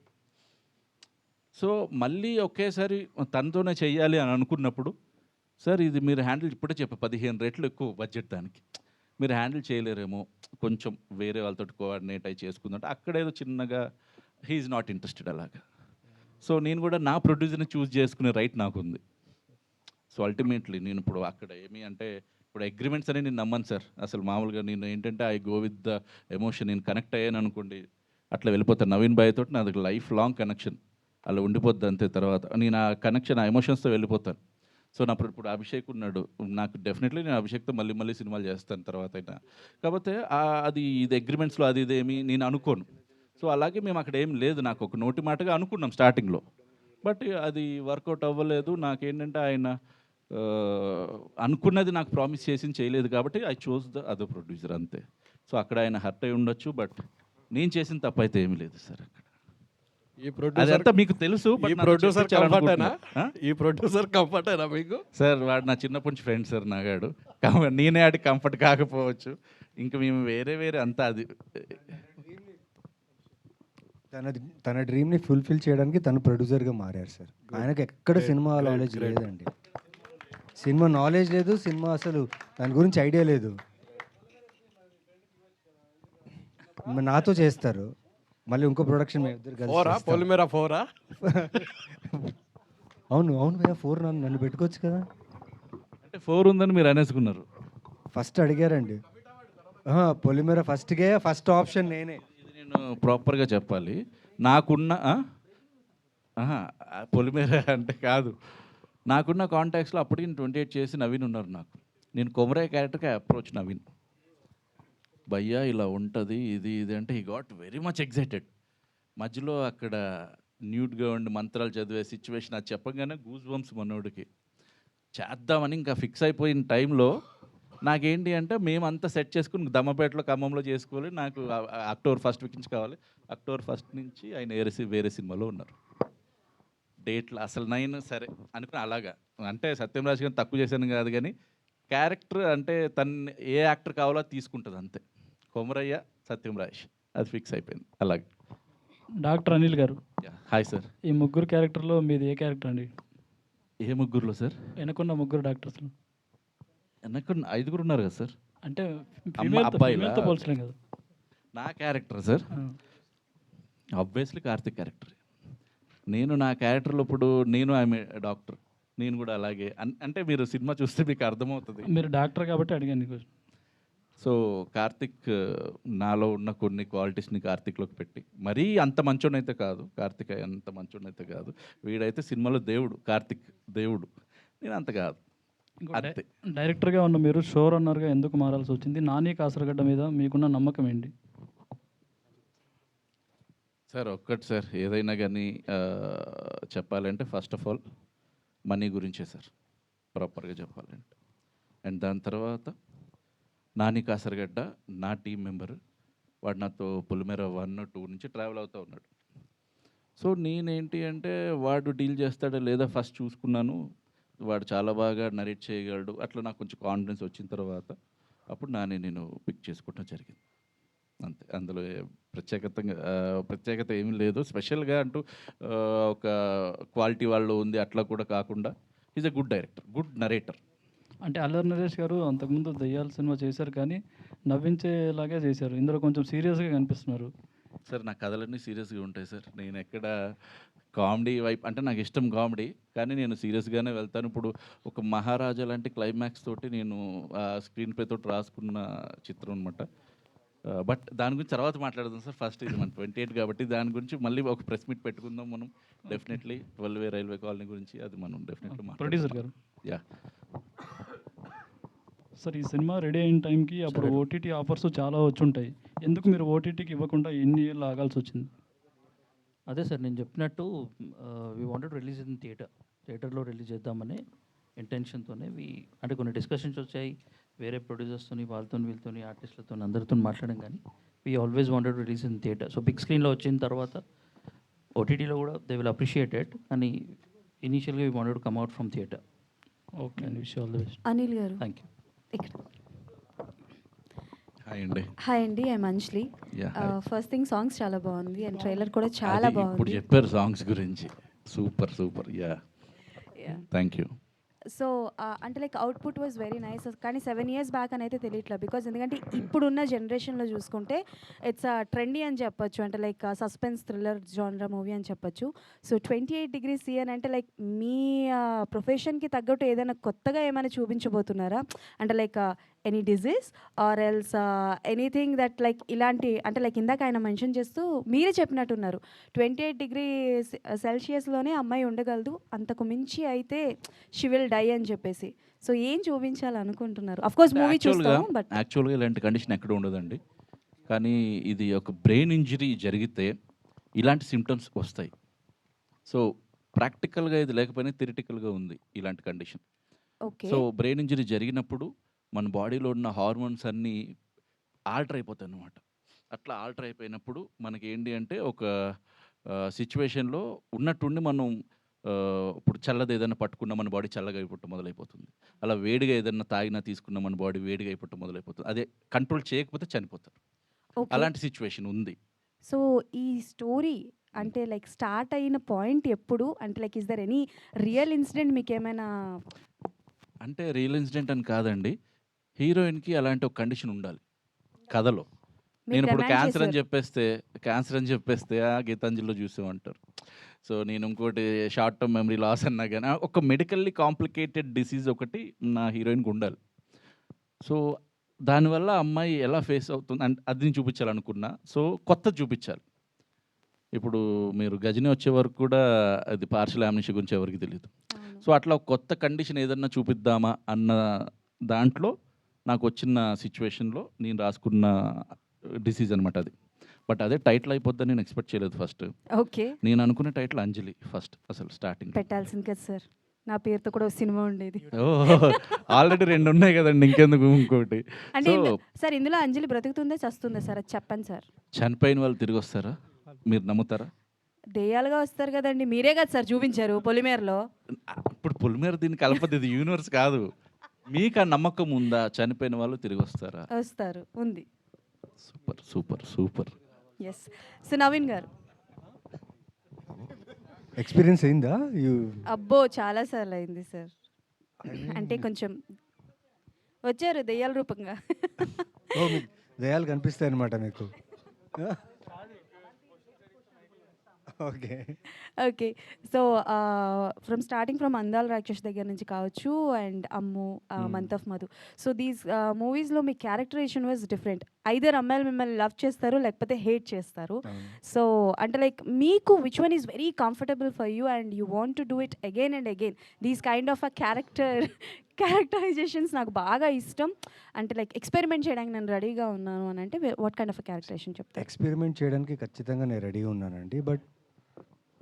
సో మళ్ళీ ఒకేసారి తనతోనే చెయ్యాలి అని అనుకున్నప్పుడు, సార్ ఇది మీరు హ్యాండిల్ ఇప్పుడే చెప్పి 15 రెట్లు ఎక్కువ బడ్జెట్ దానికి, మీరు హ్యాండిల్ చేయలేరేమో, కొంచెం వేరే వాళ్ళతో కోఆర్డినేట్ అయి చేసుకుందంటే అక్కడేదో చిన్నగా హీఈస్ నాట్ ఇంట్రెస్టెడ్ అలాగా. సో నేను కూడా నా ప్రొడ్యూసర్ని చూస్ చేసుకునే రైట్ నాకు ఉంది. సో అల్టిమేట్లీ నేను ఇప్పుడు అక్కడ ఏమి అంటే ఇప్పుడు అగ్రిమెంట్స్ అని నేను నమ్మను సార్. అసలు మామూలుగా నేను ఏంటంటే I go with the emotion. నేను కనెక్ట్ అయ్యాను అనుకోండి అట్లా వెళ్ళిపోతాను. నవీన్ బాయ్ తోటి నాది లైఫ్ లాంగ్ కనెక్షన్ అలా ఉండిపోద్ది అంతే. తర్వాత నేను ఆ కనెక్షన్ ఆ ఎమోషన్స్తో వెళ్ళిపోతాను. సో నా ఇప్పుడు అభిషేక్ ఉన్నాడు, నాకు డెఫినెట్లీ నేను అభిషేక్తో మళ్ళీ సినిమాలు చేస్తాను తర్వాత అయినా. కాకపోతే అది ఇది అగ్రిమెంట్స్లో అది ఇదేమి నేను అనుకోను. సో అలాగే మేము అక్కడ ఏం లేదు, నాకు ఒక నోటి మాటగా అనుకున్నాం స్టార్టింగ్లో, బట్ అది వర్కౌట్ అవ్వలేదు. నాకేంటంటే ఆయన అనుకున్నది నాకు ప్రామిస్ చేసింది చేయలేదు కాబట్టి I chose the other producer అంతే. సో అక్కడ ఆయన హర్ట్ అయి ఉండొచ్చు, బట్ నేను చేసిన తప్పు అయితే ఏమీ లేదు సార్ అక్కడ. ఈ ప్రొడ్యూసర్ మీకు తెలుసు, ఈ ప్రొడ్యూసర్ కంఫర్టేనా? ఈ ప్రొడ్యూసర్ కంఫర్టేనా మీకు? సార్ వాడు నా చిన్నప్పటి నుంచి ఫ్రెండ్ సార్ నాగాడు, నేనే ఆడి కంఫర్ట్ కాకపోవచ్చు, ఇంకా మేము వేరే అంతా అది తన డ్రీమ్ని ఫుల్ఫిల్ చేయడానికి తను ప్రొడ్యూసర్గా మారారు సార్. ఆయనకు ఎక్కడ సినిమా నాలెడ్జ్ లేదండి, సినిమా నాలెడ్జ్ లేదు, సినిమా అసలు దాని గురించి ఐడియా లేదు. నాతో చేస్తారు, మళ్ళీ ఇంకో ప్రొడక్షన్ మేము ఇద్దరు కలిసి పొలిమేర 4 అవును భయ్యా 4 నన్ను పెట్టుకోవచ్చు కదా. అంటే 4 ఉందని మీరు అనేసుకున్నారు. ఫస్ట్ అడిగారండి, పొలిమేర ఫస్ట్ ఆప్షన్ నేనే. నేను ప్రాపర్గా చెప్పాలి, నాకున్న పొలిమేర అంటే కాదు, నాకున్న కాంటాక్ట్స్లో అప్పటికి 28 చేసి నవీన్ ఉన్నారు నాకు. నేను కొమరయ్య క్యారెక్టర్కి అప్రోచ్ నవీన్, భయ్యా ఇలా ఉంటుంది ఇది అంటే he got very much excited. మధ్యలో అక్కడ న్యూట్గా ఉండి మంత్రాలు చదివే సిచ్యువేషన్ అది చెప్పగానే గూస్ బంప్స్ మనోడికి. చేద్దామని ఇంకా ఫిక్స్ అయిపోయిన టైంలో నాకేంటి అంటే మేమంతా సెట్ చేసుకుని దమ్మపేటలో ఖమ్మంలో చేసుకోవాలి, నాకు అక్టోబర్ 1 నుంచి కావాలి. అక్టోబర్ 1 నుంచి ఆయన వేరే సినిమాలో ఉన్నారు. డేట్లు అసలు 9 సరే అనుకుని అలాగా. అంటే సత్యం రాజ్ గారిని తక్కువ చేశాను కాదు కానీ క్యారెక్టర్ అంటే తను ఏ యాక్టర్ కావాలో తీసుకుంటుంది అంతే. కొమరయ్య సత్యం రాజ్ అది ఫిక్స్ అయిపోయింది అలాగే. డాక్టర్ అనిల్ గారు హాయ్ సార్. ఈ ముగ్గురు క్యారెక్టర్లో మీది ఏ క్యారెక్టర్ అండి? ఏ ముగ్గురులో సార్? వెనకున్న ముగ్గురు డాక్టర్స్లో వెనక 5 ఉన్నారు కదా సార్. అంటే అబ్బాయిలా? ఫీమేల్తో పోల్చలేం కదా. నా character sir obviously Karthik character. నేను నా క్యారెక్టర్లో ఇప్పుడు నేను ఆమె డాక్టర్, నేను కూడా అలాగే అంటే మీరు సినిమా చూస్తే మీకు అర్థమవుతుంది. మీరు డాక్టర్ కాబట్టి అడిగాను క్వశ్చన్. సో కార్తిక్ నాలో ఉన్న కొన్ని క్వాలిటీస్ని కార్తిక్లోకి పెట్టి, మరీ అంత మంచోడైతే కాదు, కార్తిక్ అంత మంచోడైతే కాదు, వీడైతే సినిమాలో దేవుడు, కార్తిక్ దేవుడు, నేను అంత కాదు. ఇంకో అంతే. డైరెక్టర్గా ఉన్న మీరు షో రన్నర్గా ఎందుకు మారాల్సి వచ్చింది? నాని కాసరగడ్డ మీద మీకున్న నమ్మకం ఏంటి? సార్ ఒక్కటి సార్, ఏదైనా కానీ చెప్పాలంటే ఫస్ట్ ఆఫ్ ఆల్ మనీ గురించే సార్, ప్రాపర్గా చెప్పాలంటే. అండ్ దాని తర్వాత నాని కాసరగడ్డ నా టీం మెంబర్, వాడు నాతో పొలిమేర 1, 2 నుంచి ట్రావెల్ అవుతూ ఉన్నాడు. సో నేనేంటి అంటే వాడు డీల్ చేస్తాడా లేదా ఫస్ట్ చూసుకున్నాను, వాడు చాలా బాగా నరేట్ చేయగలడు, అట్లా నాకు కొంచెం కాన్ఫిడెన్స్ వచ్చిన తర్వాత అప్పుడు నేను పిక్ చేసుకోవడం జరిగింది. అంతే, అందులో ప్రత్యేకత ఏమీ లేదు, స్పెషల్గా అంటూ ఒక క్వాలిటీ వాళ్ళు ఉంది అట్లా కూడా కాకుండా is a good director, good narrator. అంటే అల్లరి నరేష్ గారు అంతకుముందు దయ్యాల సినిమా చేశారు కానీ నవ్వించేలాగే చేశారు, ఇందులో కొంచెం సీరియస్గా కనిపిస్తున్నారు. సార్ నా కథలన్నీ సీరియస్గా ఉంటాయి సార్, నేను ఎక్కడ కామెడీ వైపు అంటే నాకు ఇష్టం కామెడీ, కానీ నేను సీరియస్గానే వెళ్తాను. ఇప్పుడు ఒక మహారాజా లాంటి క్లైమాక్స్ తోటి నేను స్క్రీన్ ప్లే తోటి రాసుకున్న చిత్రం అనమాట. బట్ దాని గురించి తర్వాత మాట్లాడదాం సార్. ఫస్ట్ ఇది మన 28 కాబట్టి దాని గురించి మళ్ళీ ఒక ప్రెస్ మీట్ పెట్టుకుందాం మనం డెఫినెట్లీ. 12 రైల్వే కాలనీ గురించి అది మనం డెఫినెట్లీ ప్రొడ్యూసర్ గారు. యా సార్ ఈ సినిమా రెడీ అయిన టైంకి అప్పుడు ఓటీటీ ఆఫర్స్ చాలా వచ్చుంటాయి, ఎందుకు మీరు ఓటీటీకి ఇవ్వకుండా ఎన్ని ఏళ్ళు ఆగాల్సి వచ్చింది? అదే సార్ నేను చెప్పినట్టు వీ వాంటెడ్ రిలీజ్ ఇన్ థియేటర్లో రిలీజ్ చేద్దామని ఇంటెన్షన్తోనే అంటే కొన్ని డిస్కషన్స్ వచ్చాయి వేరే ప్రొడ్యూసర్స్తోని, వీళ్ళతోని ఆర్టిస్టులతో అందరితో మాట్లాడడం, కానీ we always wanted release in theatre. So big స్క్రీన్లో వచ్చిన తర్వాత ఓటీటీలో కూడా దే విల్ అప్రిషియేట్ ఇట్, కానీ ఇనీషియల్గా we wanted come out from theatre. Okay అండి, wish all the best. Anil గారు థ్యాంక్ యూ. ఇక్కడ హాయ్ అండి, I Anjali. First thing songs చాలా బాగుంది అండ్ ట్రైలర్ కూడా చాలా అది ఇప్పుడు బాగుంది. చెప్పారు సాంగ్స్ గురించి, super super. Yeah thank you. So అంటే like output was very nice, కానీ 7 years బ్యాక్ అని అయితే తెలియట్లేదు. బికాజ్ ఎందుకంటే ఇప్పుడున్న జనరేషన్లో చూసుకుంటే ఇట్స్ ట్రెండీ అని చెప్పొచ్చు, అంటే లైక్ సస్పెన్స్ థ్రిల్లర్ జానరా మూవీ అని చెప్పొచ్చు. సో 28 degrees C అని అంటే లైక్ మీ ప్రొఫెషన్కి తగ్గట్టు ఏదైనా కొత్తగా ఏమైనా చూపించబోతున్నారా? అంటే like any disease or else anything that like ఇలాంటి, అంటే లైక్ ఇందాక ఆయన మెన్షన్ చేస్తూ మీరే చెప్పినట్టున్నారు 28 degrees Celsiusలోనే అమ్మాయి ఉండగలదు, అంతకు మించి అయితే షీ విల్ డై అని చెప్పేసి. సో ఏం చూపించాలనుకుంటున్నారు? అఫ్ కోర్స్ మూవీ చూస్తాం, బట్ యాక్చువల్గా ఇలాంటి కండిషన్ ఎక్కడ ఉండదండి, కానీ ఇది ఒక బ్రెయిన్ ఇంజరీ జరిగితే ఇలాంటి సిమ్టమ్స్ వస్తాయి. సో ప్రాక్టికల్గా ఇది లేకపోయినా థియరిటికల్గా ఉంది ఇలాంటి condition. Okay. So brain injury జరిగినప్పుడు మన బాడీలో ఉన్న హార్మోన్స్ అన్నీ ఆల్టర్ అయిపోతాయి అన్నమాట. అట్లా ఆల్టర్ అయిపోయినప్పుడు మనకి ఏంటి అంటే ఒక సిచ్యువేషన్లో ఉన్నట్టుండి మనం ఇప్పుడు చల్లది ఏదైనా పట్టుకున్నా మన బాడీ చల్లగా అయిపోవటం మొదలైపోతుంది, అలా వేడిగా ఏదైనా తాగినా తీసుకున్నా మన బాడీ వేడిగా అయిపోవటం మొదలైపోతుంది, అదే కంట్రోల్ చేయకపోతే చనిపోతారు. అలాంటి సిచ్యువేషన్ ఉంది. సో ఈ స్టోరీ అంటే లైక్ స్టార్ట్ అయిన పాయింట్ ఎప్పుడు, అంటే like is there any real incident మీకు ఏమైనా? అంటే రియల్ ఇన్సిడెంట్ అని కాదండి, హీరోయిన్కి అలాంటి ఒక కండిషన్ ఉండాలి కథలో. నేను ఇప్పుడు క్యాన్సర్ అని చెప్పేస్తే గీతాంజలిలో చూసామంటారు. సో నేను ఇంకోటి షార్ట్ టర్మ్ మెమరీ లాస్ అన్నా కానీ ఒక మెడికల్లీ కాంప్లికేటెడ్ డిసీజ్ ఒకటి నా హీరోయిన్కి ఉండాలి. సో దానివల్ల అమ్మాయి ఎలా ఫేస్ అవుతుంది అంటే అది నేను చూపించాలనుకున్నా. సో కొత్తది చూపించాలి. ఇప్పుడు మీరు గజని వచ్చే వరకు కూడా అది పార్షల్ యామ్నిషియా గురించి ఎవరికి తెలియదు. సో అట్లా కొత్త కండిషన్ ఏదన్నా చూపిద్దామా అన్న దాంట్లో నాకు వచ్చిన సిచ్యువేషన్లో నేను రాసుకున్న డిసీజ్ అనమాట అది. బట్ అదే టైటిల్ అయిపోద్దని నేను ఎక్స్పెక్ట్ చేయలేదు ఫస్ట్. ఓకే. నేను అనుకున్న టైటిల్ అంజలి ఫస్ట్ అసలు స్టార్టింగ్ పెట్టాల్సింది కదా సార్, నా పేరుతో కూడా సినిమా ఉండేది. ఆల్రెడీ 2 ఉన్నాయి కదండి, ఇంకెందుకు ఇంకోటి. అంటే సార్ ఇందులో అంజలి బ్రతుకుతుందా చస్తుందా సార్, అది చెప్పండి సార్. చనిపోయిన వాళ్ళు తిరిగి వస్తారా? మీరు నమ్ముతారా? దెయ్యాలుగా వస్తారు కదండి, మీరే కదా సార్ చూపించారు పొలిమేరలో. ఇప్పుడు పొలిమేర దీన్ని కలపదు, ఇది యూనివర్స్ కాదు. మీకు ఆ నమ్మకం ఉందా చనిపోయిన వాళ్ళు తిరిగి వస్తారా? వస్తారు, ఉంది. Super super super. Yes. So Naveen గారు ఎక్స్పీరియన్స్ అయిందా? అబ్బో చాలా సార్లు అయింది సార్. అంటే కొంచెం వచ్చారు దెయ్యాల రూపంగా. ఓ మీకు దయాలు కనిపిస్తాయి అనమాట మీకు. Okay. Okay. So, starting from 'అందాల రాక్షస్' దగ్గర నుంచి కావచ్చు and 'Ammu', 'month of Madhu'. So, these మూవీస్‌లో మీ క్యారెక్టరైజేషన్ వాస్ డిఫరెంట్. ఐదర్ అమ్మాయిలు మిమ్మల్ని లవ్ చేస్తారు, లేకపోతే హేట్ చేస్తారు. సో, అంటే లైక్ మీకు which one is very comfortable for you and you want to do it again and again. These kind of characterisations నాకు బాగా ఇష్టం. అంటే లైక్ ఎక్స్పెరిమెంట్ చేయడానికి నేను రెడీగా ఉన్నాను అని అంటే వాట్ కైండ్ ఆఫ్ క్యారెక్టరైజేషన్ చెప్తారు? ఎక్స్పెరిమెంట్ చేయడానికి ఖచ్చితంగా నేను రెడీగా ఉన్నానండి. బట్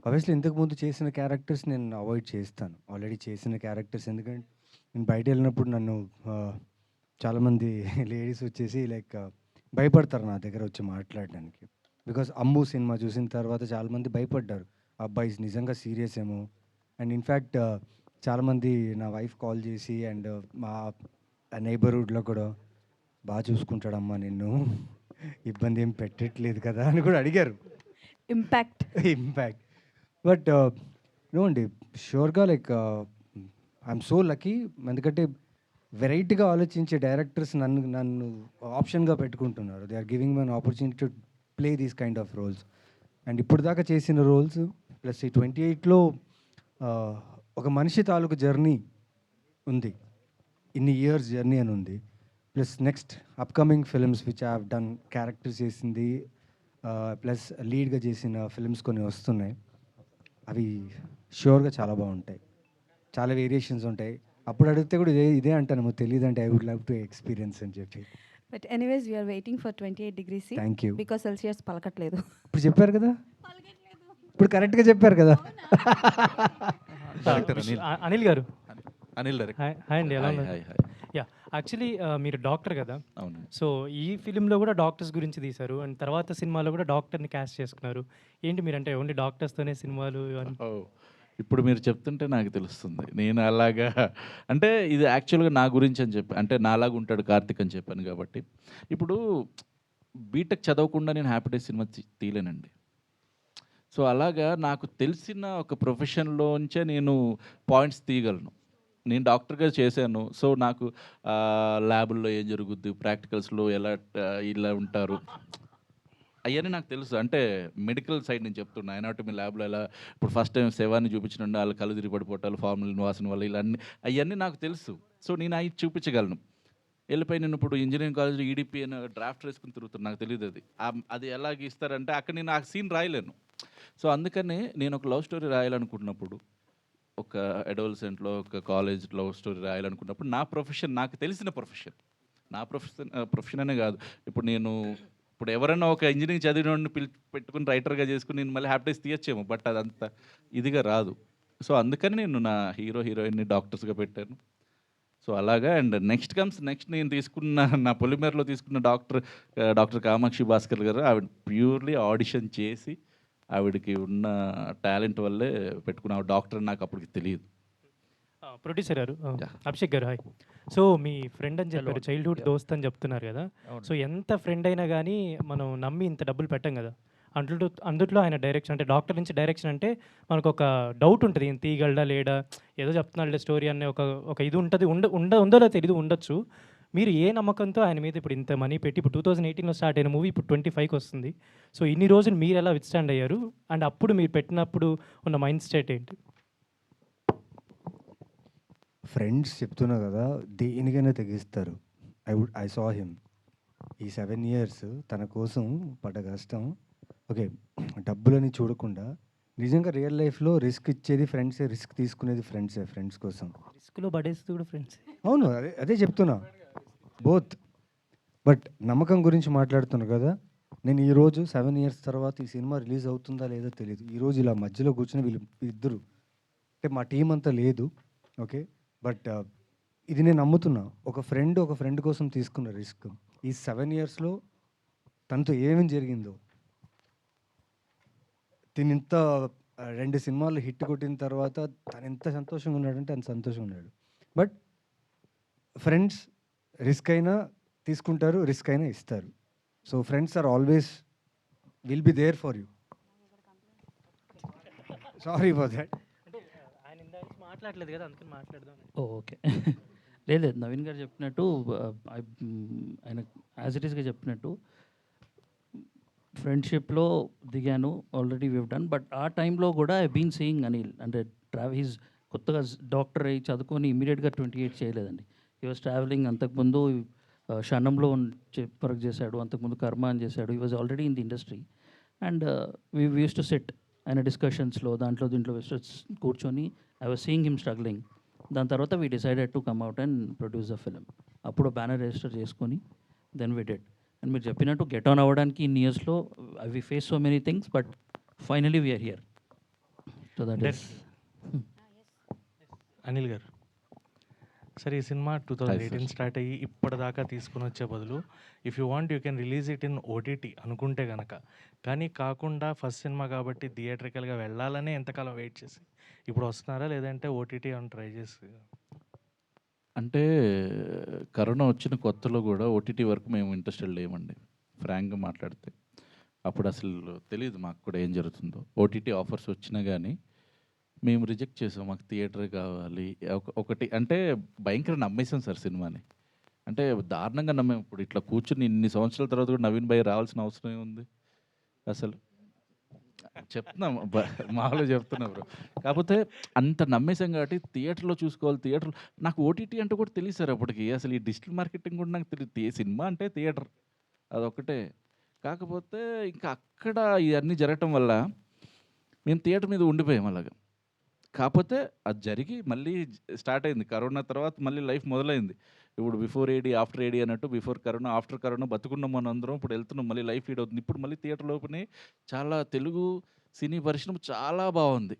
ఆబ్వియస్లీ ఇంతకుముందు చేసిన క్యారెక్టర్స్ నేను అవాయిడ్ చేస్తాను. ఆల్రెడీ చేసిన క్యారెక్టర్స్, ఎందుకంటే నేను బయట వెళ్ళినప్పుడు నన్ను చాలామంది లేడీస్ వచ్చేసి లైక్ భయపడతారు నా దగ్గర వచ్చి మాట్లాడడానికి. బికాస్ 'అమ్ము' సినిమా చూసిన తర్వాత చాలామంది భయపడ్డారు, అబ్బాయి నిజంగా సీరియస్ ఏమో. అండ్ ఇన్ఫ్యాక్ట్ చాలామంది నా వైఫ్ కాల్ చేసి అండ్ మా నైబర్హుడ్లో కూడా బాగా చూసుకుంటాడమ్మా నిన్ను, ఇబ్బంది ఏం పెట్టట్లేదు కదా అని కూడా అడిగారు. ఇంపాక్ట్. బట్ నో అండి, ష్యూర్గా లైక్ ఐఎమ్ సో లక్కీ. ఎందుకంటే వెరైటీగా ఆలోచించే డైరెక్టర్స్ నన్ను ఆప్షన్గా పెట్టుకుంటున్నారు. They are giving my an opportunity to play these kind of roles. And ఇప్పుడు దాకా చేసిన రోల్స్ ప్లస్ ఈ 28లో ఒక మనిషి తాలూకు జర్నీ ఉంది, ఇన్ని ఇయర్స్ జర్నీ అని ఉంది. Plus next upcoming films which I have done, characters చేసింది ప్లస్ లీడ్గా చేసిన ఫిల్మ్స్ కొన్ని వస్తున్నాయి. అవి ష్యూర్గా చాలా బాగుంటాయి, చాలా వేరియేషన్స్ ఉంటాయి. అప్పుడు అడిగితే కూడా ఇదే అంటాను, తెలియదు అంటే I would love to experience అని చెప్పి. But anyways we are waiting for 28 degrees C. Thank you. Because celsius పలకట్లేదు. ఇప్పుడు చెప్పారు కదా, ఇప్పుడు కరెక్ట్గా చెప్పారు కదా. అనిల్ గారు. అనిల్ డైరెక్ట్. హాయ్ అండి, ఎలా హాయ్, ఉన్నారు? Hi, hi. యా, యాక్చువల్లీ మీరు డాక్టర్ కదా. అవును. సో ఈ ఫిలింలో కూడా డాక్టర్స్ గురించి తీశారు అండ్ తర్వాత సినిమాలో కూడా డాక్టర్ని క్యాస్ట్ చేసుకున్నారు. ఏంటి మీరంటే ఓన్లీ డాక్టర్స్తోనే సినిమాలు ఇవన్నీ? ఇప్పుడు మీరు చెప్తుంటే నాకు తెలుస్తుంది. నేను అలాగా అంటే ఇది యాక్చువల్గా నా గురించి అని చెప్పి, అంటే నాలాగా ఉంటాడు కార్తిక్ అని చెప్పాను కాబట్టి. ఇప్పుడు బీటెక్ చదవకుండా నేను హ్యాపీ డేస్ సినిమా తీయలేనండి. సో అలాగా నాకు తెలిసిన ఒక ప్రొఫెషన్లోంచే నేను పాయింట్స్ తీయగలను. నేను డాక్టర్గా చేశాను. సో నాకు ల్యాబుల్లో ఏం జరుగుద్ది, ప్రాక్టికల్స్లో ఎలా ఇలా ఉంటారు, అవన్నీ నాకు తెలుసు. అంటే మెడికల్ సైడ్ నేను చెప్తున్నా. ఎనాటమీ ల్యాబ్లో ఎలా ఇప్పుడు ఫస్ట్ టైం శవాన్ని చూపించినండి వాళ్ళు కళ్ళు తిరిగి పడిపోవటాలు, ఫార్ములిన్ వాసన వల్ల ఇలా అవన్నీ నాకు తెలుసు. సో నేను అవి చూపించగలను. వెళ్ళిపోయి నేను ఇప్పుడు ఇంజనీరింగ్ కాలేజ్లో ఈడిపి అని డ్రాఫ్ట్ వేసుకుని తిరుగుతున్నాను. నాకు తెలియదు అది ఎలా గీస్తారంటే అక్కడ నేను ఆ సీన్ రాయలేను. సో అందుకని నేను ఒక లవ్ స్టోరీ రాయాలనుకున్నప్పుడు, ఒక అడోలసెంట్లో ఒక కాలేజ్ లవ్ స్టోరీ రాయాలనుకున్నప్పుడు నా ప్రొఫెషన్, నాకు తెలిసిన ప్రొఫెషన్, నా ప్రొఫెషన్ అనే కాదు. ఇప్పుడు ఎవరైనా ఒక ఇంజనీరింగ్ చదివిన పెట్టుకుని రైటర్గా చేసుకుని నేను మళ్ళీ హ్యాపీ డేస్ తీయచ్చేమో, బట్ అదంతా ఇదిగా రాదు. సో అందుకని నేను నా హీరోయిన్ని డాక్టర్స్గా పెట్టాను. సో అలాగా. అండ్ నెక్స్ట్ నేను తీసుకున్న నా పొలిమేరలో తీసుకున్న డాక్టర్ కామాక్షి భాస్కర్ గారు, ఆవిడ ప్యూర్లీ ఆడిషన్ చేసి ఆవిడకి ఉన్న టాలెంట్ వల్లే పెట్టుకున్న డాక్టర్. నాకు అప్పటికి తెలియదు. ప్రొడ్యూసర్ గారు, అభిషేక్ గారు, హాయ్. సో మీ ఫ్రెండ్ అని చెప్పారు, చైల్డ్హుడ్ దోస్త్ అని చెప్తున్నారు కదా. సో ఎంత ఫ్రెండ్ అయినా కానీ మనం నమ్మి ఇంత డబ్బులు పెట్టాం కదా. అందుట్లో ఆయన డైరెక్షన్, అంటే డాక్టర్ నుంచి డైరెక్షన్ అంటే మనకు ఒక డౌట్ ఉంటుంది, ఈయన తీయగలడా లేడా, ఏదో చెప్తున్నాడు స్టోరీ అనే ఒక ఇది ఉంటుంది. ఉందో తెలియదు, ఉండొచ్చు. మీరు ఏ నమ్మకంతో ఆయన మీద ఇప్పుడు ఇంత మనీ పెట్టి, ఇప్పుడు 2018లో స్టార్ట్ అయిన మూవీ ఇప్పుడు 25కి వస్తుంది. సో ఇన్ని రోజులు మీరు ఎలా విత్స్టాండ్ అయ్యారు అండ్ అప్పుడు మీరు పెట్టినప్పుడు ఉన్న మైండ్ స్టేట్ ఏంటి? ఫ్రెండ్స్ చెప్తున్నా కదా, దేనికైనా తెగిస్తారు. ఐ సా హిమ్ ఈ 7 years తన కోసం పడ్డ కష్టం. ఓకే, డబ్బులని చూడకుండా నిజంగా రియల్ లైఫ్లో రిస్క్ ఇచ్చేది ఫ్రెండ్సే, రిస్క్ తీసుకునేది ఫ్రెండ్సే. ఫ్రెండ్స్ కోసం రిస్క్లో పడేస్తుంది కూడా ఫ్రెండ్స్. అవును, అదే చెప్తున్నా, బోత్. బట్ నమ్మకం గురించి మాట్లాడుతున్నా కదా. నేను ఈరోజు 7 years తర్వాత ఈ సినిమా రిలీజ్ అవుతుందా లేదో తెలియదు. ఈరోజు ఇలా మధ్యలో కూర్చొని వీళ్ళు ఇద్దరు, అంటే మా టీం అంతా లేదు, ఓకే. బట్ ఇది నేను నమ్ముతున్నా, ఒక ఫ్రెండ్ కోసం తీసుకున్న రిస్క్. ఈ 7 yearsలో తనతో ఏమేమి జరిగిందో, ఇంత 2 సినిమాలు హిట్ కొట్టిన తర్వాత తను ఎంత సంతోషంగా ఉన్నాడంటే అంత సంతోషంగా ఉన్నాడు. బట్ ఫ్రెండ్స్ రిస్క్ అయినా తీసుకుంటారు, రిస్క్ అయినా ఇస్తారు. So friends are always will be there for you. Sorry for that. అంటే ఆయన ఇందాక మాట్లాడలేదు కదా, అందుకని మాట్లాడదాం. ఓకే. లేదు లేదు, నవీన్ గారు చెప్పినట్టు ఆయన యాజ్ ఇట్ ఈస్గా చెప్పినట్టు ఫ్రెండ్షిప్లో దిగాను, ఆల్రెడీ వివ్ డన్. బట్ ఆ టైంలో కూడా ఐ బీన్ సీయింగ్ అనిల్ అంటే హీస్ కొత్తగా డాక్టర్ అయ్యి చదువుకొని ఇమీడియట్గా 28 చేయలేదండి. He was travelling. అంతకుముందు క్షణంలో వర్క్ చేశాడు, అంతకుముందు కర్మ అని చేశాడు. He was already in the industry and we use to set ఆయన డిస్కషన్స్లో దీంట్లో కూర్చొని I was seeing him struggling. దాని తర్వాత we decided to come out and produce the film. అప్పుడు బ్యానర్ రిజిస్టర్ చేసుకొని దెన్ వి డెడ్. అండ్ మీరు చెప్పినట్టు గెట్ ఆన్ అవ్వడానికి ఇన్ ఇయర్స్లో we face so many things but finally we're here. So that is Anil గారు, సరే ఈ సినిమా 2018 స్టార్ట్ అయ్యి ఇప్పటిదాకా తీసుకుని వచ్చే బదులు if you want you can release it in OTT అనుకుంటే కనుక, కానీ కాకుండా ఫస్ట్ సినిమా కాబట్టి థియేట్రికల్గా వెళ్ళాలనే ఎంతకాలం వెయిట్ చేసి ఇప్పుడు వస్తున్నారా, లేదంటే ఓటీటీ అని ట్రై చేసి? అంటే కరోనా వచ్చిన కొత్తలో కూడా ఓటీటీ వరకు మేము ఇంట్రెస్టెడ్ లేమండి, ఫ్రాంక్గా మాట్లాడితే. అప్పుడు అసలు తెలియదు మాకు కూడా ఏం జరుగుతుందో. ఓటీటీ ఆఫర్స్ వచ్చినా కానీ మేము రిజెక్ట్ చేసాం. మాకు థియేటర్ కావాలి. ఒకటి అంటే భయంకర నమ్మేసాం సార్ సినిమాని. అంటే దారుణంగా నమ్మాం. ఇప్పుడు ఇట్లా కూర్చుని ఇన్ని సంవత్సరాల తర్వాత కూడా నవీన్ భయ్య రావాల్సిన అవసరం ఏముంది అసలు? చెప్తున్నాం, మామూలుగా చెప్తున్నా బ్రో. కాకపోతే అంత నమ్మేసాం కాబట్టి థియేటర్లో చూసుకోవాలి. థియేటర్లో నాకు ఓటీటీ అంటే కూడా తెలియదు సార్ అప్పటికి. అసలు ఈ డిజిటల్ మార్కెటింగ్ కూడా నాకు తెలియదు. సినిమా అంటే థియేటర్ అదొకటే. కాకపోతే ఇంకా అక్కడ ఇవన్నీ జరగటం వల్ల మేము థియేటర్ మీద ఉండిపోయాం అలాగా. కాకపోతే అది జరిగి మళ్ళీ స్టార్ట్ అయింది కరోనా తర్వాత, మళ్ళీ లైఫ్ మొదలైంది. ఇప్పుడు బిఫోర్ ఏడీ ఆఫ్టర్ ఏడీ అన్నట్టు, బిఫోర్ కరోనా ఆఫ్టర్ కరోనా బతుకున్నాం మన అందరం. ఇప్పుడు వెళ్తున్నాం, మళ్ళీ లైఫ్ లీడ్ అవుతుంది. ఇప్పుడు మళ్ళీ థియేటర్లో ఓపెన్ చాలా తెలుగు సినీ పరిశ్రమ చాలా బాగుంది,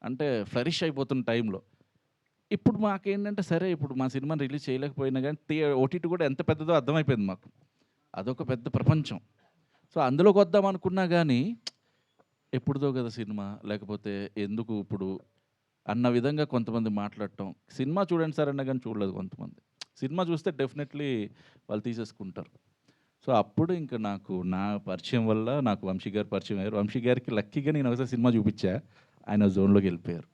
అంటే ఫ్లరిష్ అయిపోతున్న టైంలో. ఇప్పుడు మాకేంటంటే సరే ఇప్పుడు మా సినిమాని రిలీజ్ చేయలేకపోయినా కానీ ఓటీటీ కూడా ఎంత పెద్దదో అర్థమైపోయింది మాకు. అదొక పెద్ద ప్రపంచం. సో అందులోకి వద్దాం అనుకున్నా కానీ ఎప్పుడుదో కదా సినిమా, లేకపోతే ఎందుకు ఇప్పుడు అన్న విధంగా కొంతమంది మాట్లాడటం. సినిమా చూడండి సార్ అన్నా కానీ చూడలేదు కొంతమంది. సినిమా చూస్తే డెఫినెట్లీ వాళ్ళు తీసేసుకుంటారు. సో అప్పుడు ఇంకా నాకు నా పరిచయం వల్ల నాకు వంశీ గారు పరిచయం అయ్యారు. వంశీ గారికి లక్కీగా నేను ఒకసారి సినిమా చూపించా, ఆయన జోన్లోకి వెళ్ళిపోయారు.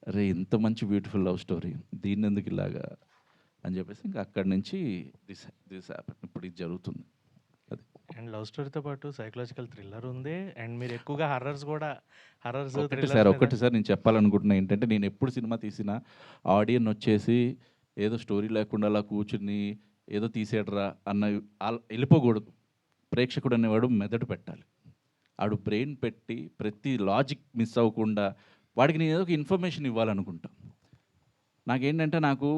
అరే ఇంత మంచి బ్యూటిఫుల్ లవ్ స్టోరీ, దీన్ని ఎందుకు ఇలాగా అని చెప్పేసి ఇంకా అక్కడి నుంచి దిస్ హ్యాపెన్. ఇప్పుడు ఇది జరుగుతుంది. అది అండ్ లవ్ స్టోరీతో పాటు సైకలాజికల్ థ్రిల్లర్ ఉంది. అండ్ మీరు ఎక్కువగా హర్రర్స్ కూడా ఒకటి సార్ నేను చెప్పాలనుకుంటున్నా ఏంటంటే, నేను ఎప్పుడు సినిమా తీసినా ఆడియన్ వచ్చేసి ఏదో స్టోరీ లేకుండా అలా కూర్చుని ఏదో తీసేయడరా అన్న వెళ్ళిపోకూడదు. ప్రేక్షకుడు అనేవాడు మెదడు పెట్టాలి. ఆడు బ్రెయిన్ పెట్టి ప్రతి లాజిక్ మిస్ అవ్వకుండా వాడికి నేను ఏదో ఒక ఇన్ఫర్మేషన్ ఇవ్వాలనుకుంటా. నాకేంటంటే నాకు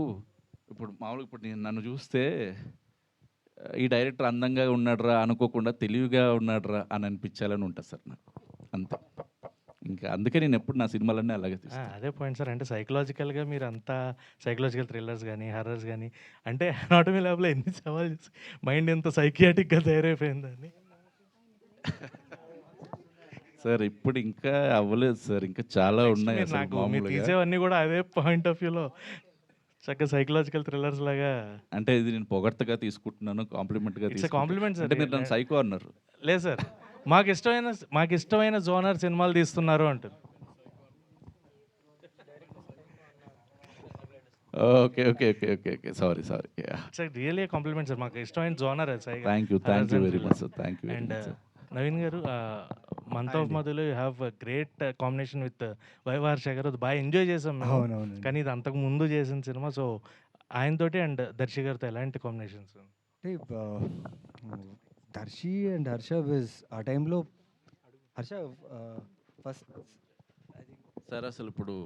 ఇప్పుడు మామూలుగా ఇప్పుడు నేను నన్ను చూస్తే ఈ డైరెక్టర్ అందంగా ఉన్నాడురా అనుకోకుండా తెలివిగా ఉన్నాడురా అని అనిపించాలని ఉంటుంది సార్ నాకు, అంతే. ఇంకా అందుకే నేను ఎప్పుడు నా సినిమాలన్నీ అలాగే తీస్తాను. అదే పాయింట్ సార్. అంటే సైకలాజికల్గా మీరు అంతా సైకలాజికల్ థ్రిల్లర్స్ కానీ హర్రర్స్ కానీ అంటే అనాటమీ ల్యాబ్లో ఎన్ని సవాల్ మైండ్ ఎంత సైకియాటిక్గా తయారైపోయిందని. సార్ ఇప్పుడు ఇంకా అవ్వలేదు సార్, ఇంకా చాలా ఉన్నాయి. నాకు మీరు తీసేవన్నీ కూడా అదే పాయింట్ ఆఫ్ వ్యూలో చక్కగా సైకలాజికల్ థ్రిల్లర్స్ లాగా. అంటే ఇది నేను పొగడ్తగా తీసుకుంటున్నాను, కాంప్లిమెంట్గా కాంప్లిమెంట్ సార్. అంటే మీరు నన్ను సైకో అన్నారు. లేదు సార్, మాకు ఇష్టమైన జోనర్ సినిమాలు తీస్తున్నారు అంటారు. Okay okay okay okay okay sorry sir, really compliment sir. మాకు ఇష్టమైన genre thank you very much sir. Thank you. And Naveen గారు, month of మధులో you have great combination with Viva Harsha గారు. అది బాగా ఎంజాయ్ చేసాం మేము. కానీ ఇది అంతకు ముందు చేసిన సినిమా. సో ఆయనతోటి అండ్ దర్శి గారితో ఎలాంటి కాంబినేషన్స్? అంటే దర్శి అండ్ హర్ష విజ్ ఆ టైంలో హర్ష ఫస్ట్ సార్ అసలు ఇప్పుడు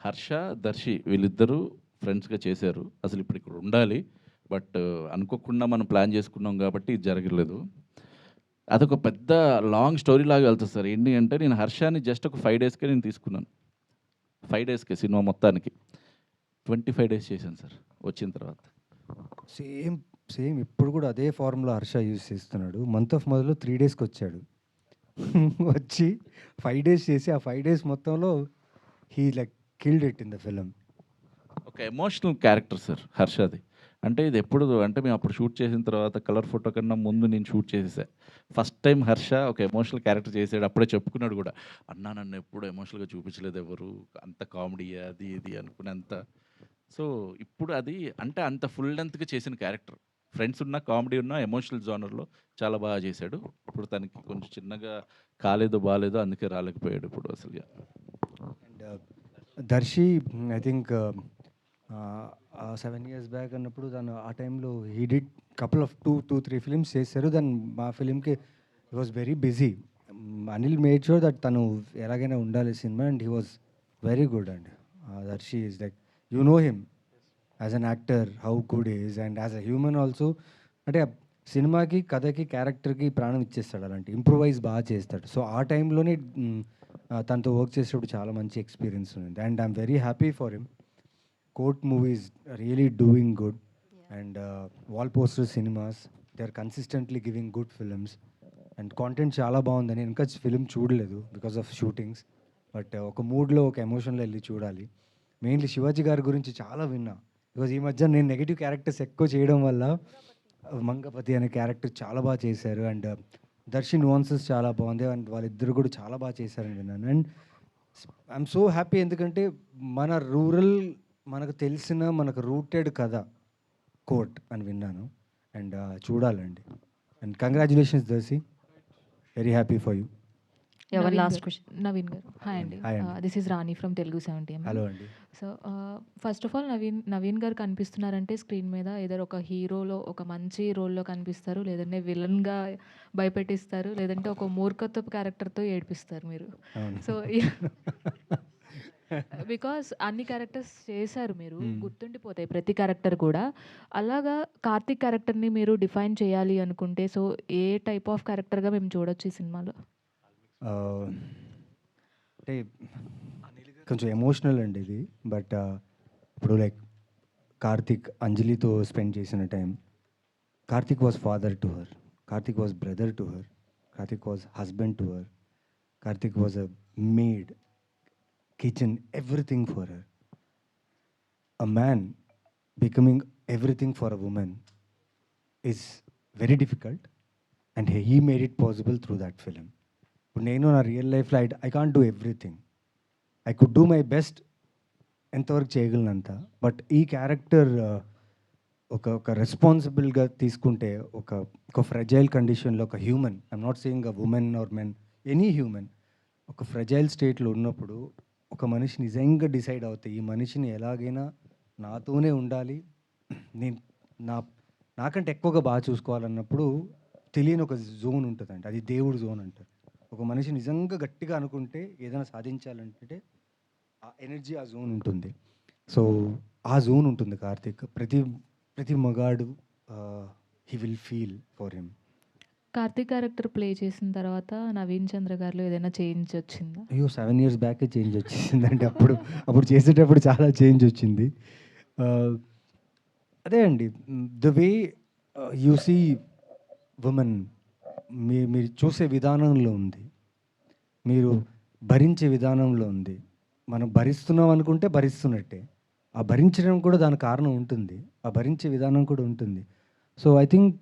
హర్ష దర్శి వీళ్ళిద్దరూ ఫ్రెండ్స్గా చేశారు. అసలు ఇప్పుడు ఇక్కడ ఉండాలి, బట్ అనుకోకుండా మనం ప్లాన్ చేసుకున్నాం కాబట్టి ఇది జరగలేదు. అదొక పెద్ద లాంగ్ స్టోరీ లాగా వెళ్తుంది సార్. ఏంటి అంటే నేను హర్షాని జస్ట్ ఒక 5 డేస్కే నేను తీసుకున్నాను. 5 డేస్కే సినిమా మొత్తానికి 25 డేస్ చేశాను సార్ వచ్చిన తర్వాత. సేమ్ ఇప్పుడు కూడా అదే ఫార్ములా హర్ష యూజ్ చేస్తున్నాడు. మంత్ ఆఫ్ మధ్యలో 3 డేస్కి వచ్చాడు. వచ్చి 5 డేస్ చేసి ఆ 5 డేస్ మొత్తంలో he like killed it in the film. ఒక ఎమోషనల్ క్యారెక్టర్ సార్ హర్షది. అంటే ఇది ఎప్పుడు అంటే మేము అప్పుడు షూట్ చేసిన తర్వాత కలర్ ఫోటో కన్నా ముందు నేను షూట్ చేసేసా. ఫస్ట్ టైం హర్ష ఒక ఎమోషనల్ క్యారెక్టర్ చేసాడు. అప్పుడే చెప్పుకున్నాడు కూడా, అన్నా నన్ను ఎప్పుడు ఎమోషనల్గా చూపించలేదు ఎవరు, అంత కామెడీ అది ఇది అనుకుని అంత సో ఇప్పుడు అది అంటే అంత ఫుల్ లెంత్గా చేసిన క్యారెక్టర్. ఫ్రెండ్స్ ఉన్న, కామెడీ ఉన్న, ఎమోషనల్ జోనర్లో చాలా బాగా చేశాడు. ఇప్పుడు తనకి కొంచెం చిన్నగా కాలేదో బాలేదో అందుకే రాలేకపోయాడు ఇప్పుడు అసలు. And Darshi I think 7 years back అన్నప్పుడు తను ఆ టైంలో he did couple of 2-3 films చేశారు. దాని మా ఫిలింకి he was very busy. Anil made sure that తను ఎలాగైనా ఉండాలి సినిమా and he was very good. And Darshi is like you know him as an actor how good is and as a human also. అంటే సినిమాకి, కథకి, క్యారెక్టర్కి ప్రాణం ఇచ్చేస్తాడు. అలాంటి ఇంప్రూవైజ్ బాగా చేస్తాడు. సో ఆ టైంలోనే తనతో వర్క్ చేసేటప్పుడు చాలా మంచి ఎక్స్పీరియన్స్ ఉంది. And I'm very happy for him. Court movies really doing good. And Wall Poster Cinemas they are consistently giving good films. And content చాలా బాగుందని ఇంకా ఫిలిం చూడలేదు బికాస్ ఆఫ్ షూటింగ్స్. బట్ ఒక మూడ్లో, ఒక ఎమోషన్లో వెళ్ళి చూడాలి. మెయిన్లీ శివాజీ గారి గురించి చాలా విన్నా. బికాజ్ ఈ మధ్య నేను నెగిటివ్ క్యారెక్టర్స్ ఎక్కువ చేయడం వల్ల మంగపతి అనే క్యారెక్టర్ చాలా బాగా చేశారు. అండ్ దర్శి nuances చాలా బాగుంది. అండ్ వాళ్ళిద్దరు కూడా చాలా బాగా చేశారని విన్నాను. అండ్ ఐఎమ్ సో హ్యాపీ ఎందుకంటే మన రూరల్, మనకు తెలిసిన, మనకు రూటెడ్ కథ కోర్ట్ అని విన్నాను. అండ్ చూడాలండి. And congratulations Darshi, very happy for you. ఎవరి నవీన్ లాస్ట్ గారు. క్వశ్చన్? నవీన్ గారు. హాయ్ అండి. హాయ్ అండి. This is Rani from Telugu 70. Hello అండి. So first of all Naveen గారు కనిపిస్తున్నారంటే స్క్రీన్ మీద ఏదో ఒక హీరోలో, ఒక మంచి రోల్లో కనిపిస్తారు, లేదంటే విలన్గా భయపెట్టిస్తారు, లేదంటే ఒక మూర్ఖత్వపు క్యారెక్టర్తో ఏడిపిస్తారు మీరు. అవును. సో బికాస్ అన్ని క్యారెక్టర్స్ చేశారు మీరు, గుర్తుండిపోతాయి ప్రతి క్యారెక్టర్ కూడా. అలాగా కార్తీక్ క్యారెక్టర్ని మీరు డిఫైన్ చేయాలి అనుకుంటే సో ఏ టైప్ ఆఫ్ క్యారెక్టర్గా మేము చూడొచ్చు ఈ సినిమాలో? అంటే కొంచెం ఎమోషనల్ అండి ఇది. బట్ ఇప్పుడు లైక్ కార్తిక్ అంజలితో స్పెండ్ చేసిన time, Karthik was father to her, Karthik was brother to her, Karthik was husband to her, Karthik was a maid, kitchen, everything for her. A man becoming everything for a woman is very difficult, and he made it possible through that film. ఇప్పుడు నేను నా రియల్ లైఫ్లో I can't do everything. I could do my best, ఎంతవరకు చేయగలనంత. బట్ ఈ క్యారెక్టర్ ఒక రెస్పాన్సిబుల్గా తీసుకుంటే, ఒక ఫ్రెజైల్ కండిషన్లో ఒక human, I'm not saying a women or men, any human ఒక ఫ్రెజైల్ స్టేట్లో ఉన్నప్పుడు ఒక మనిషి నిజంగా డిసైడ్ అవుతాయి, ఈ మనిషిని ఎలాగైనా నాతోనే ఉండాలి, నేను నాకంటే ఎక్కువగా బాగా చూసుకోవాలన్నప్పుడు తెలియని ఒక జోన్ ఉంటుందండి. అది దేవుడు జోన్ అంటారు. ఒక మనిషి నిజంగా గట్టిగా అనుకుంటే ఏదైనా సాధించాలంటే ఆ ఎనర్జీ, ఆ జోన్ ఉంటుంది. సో ఆ జోన్ ఉంటుంది కార్తిక్. ప్రతి మగాడు he will feel for him. Karthik character play చేసిన తర్వాత నవీన్ చంద్ర గారిలో ఏదైనా చేంజ్ వచ్చిందా? అయ్యో 7 years బ్యాకే చేంజ్ వచ్చేసిందండి. అప్పుడు చేసేటప్పుడు చాలా చేంజ్ వచ్చింది. అదే అండి, the way you see women, మీరు చూసే విధానంలో ఉంది, మీరు భరించే విధానంలో ఉంది. మనం భరిస్తున్నాం అనుకుంటే భరిస్తున్నట్టే, ఆ భరించడం కూడా దాని కారణం ఉంటుంది, ఆ భరించే విధానం కూడా ఉంటుంది. So I think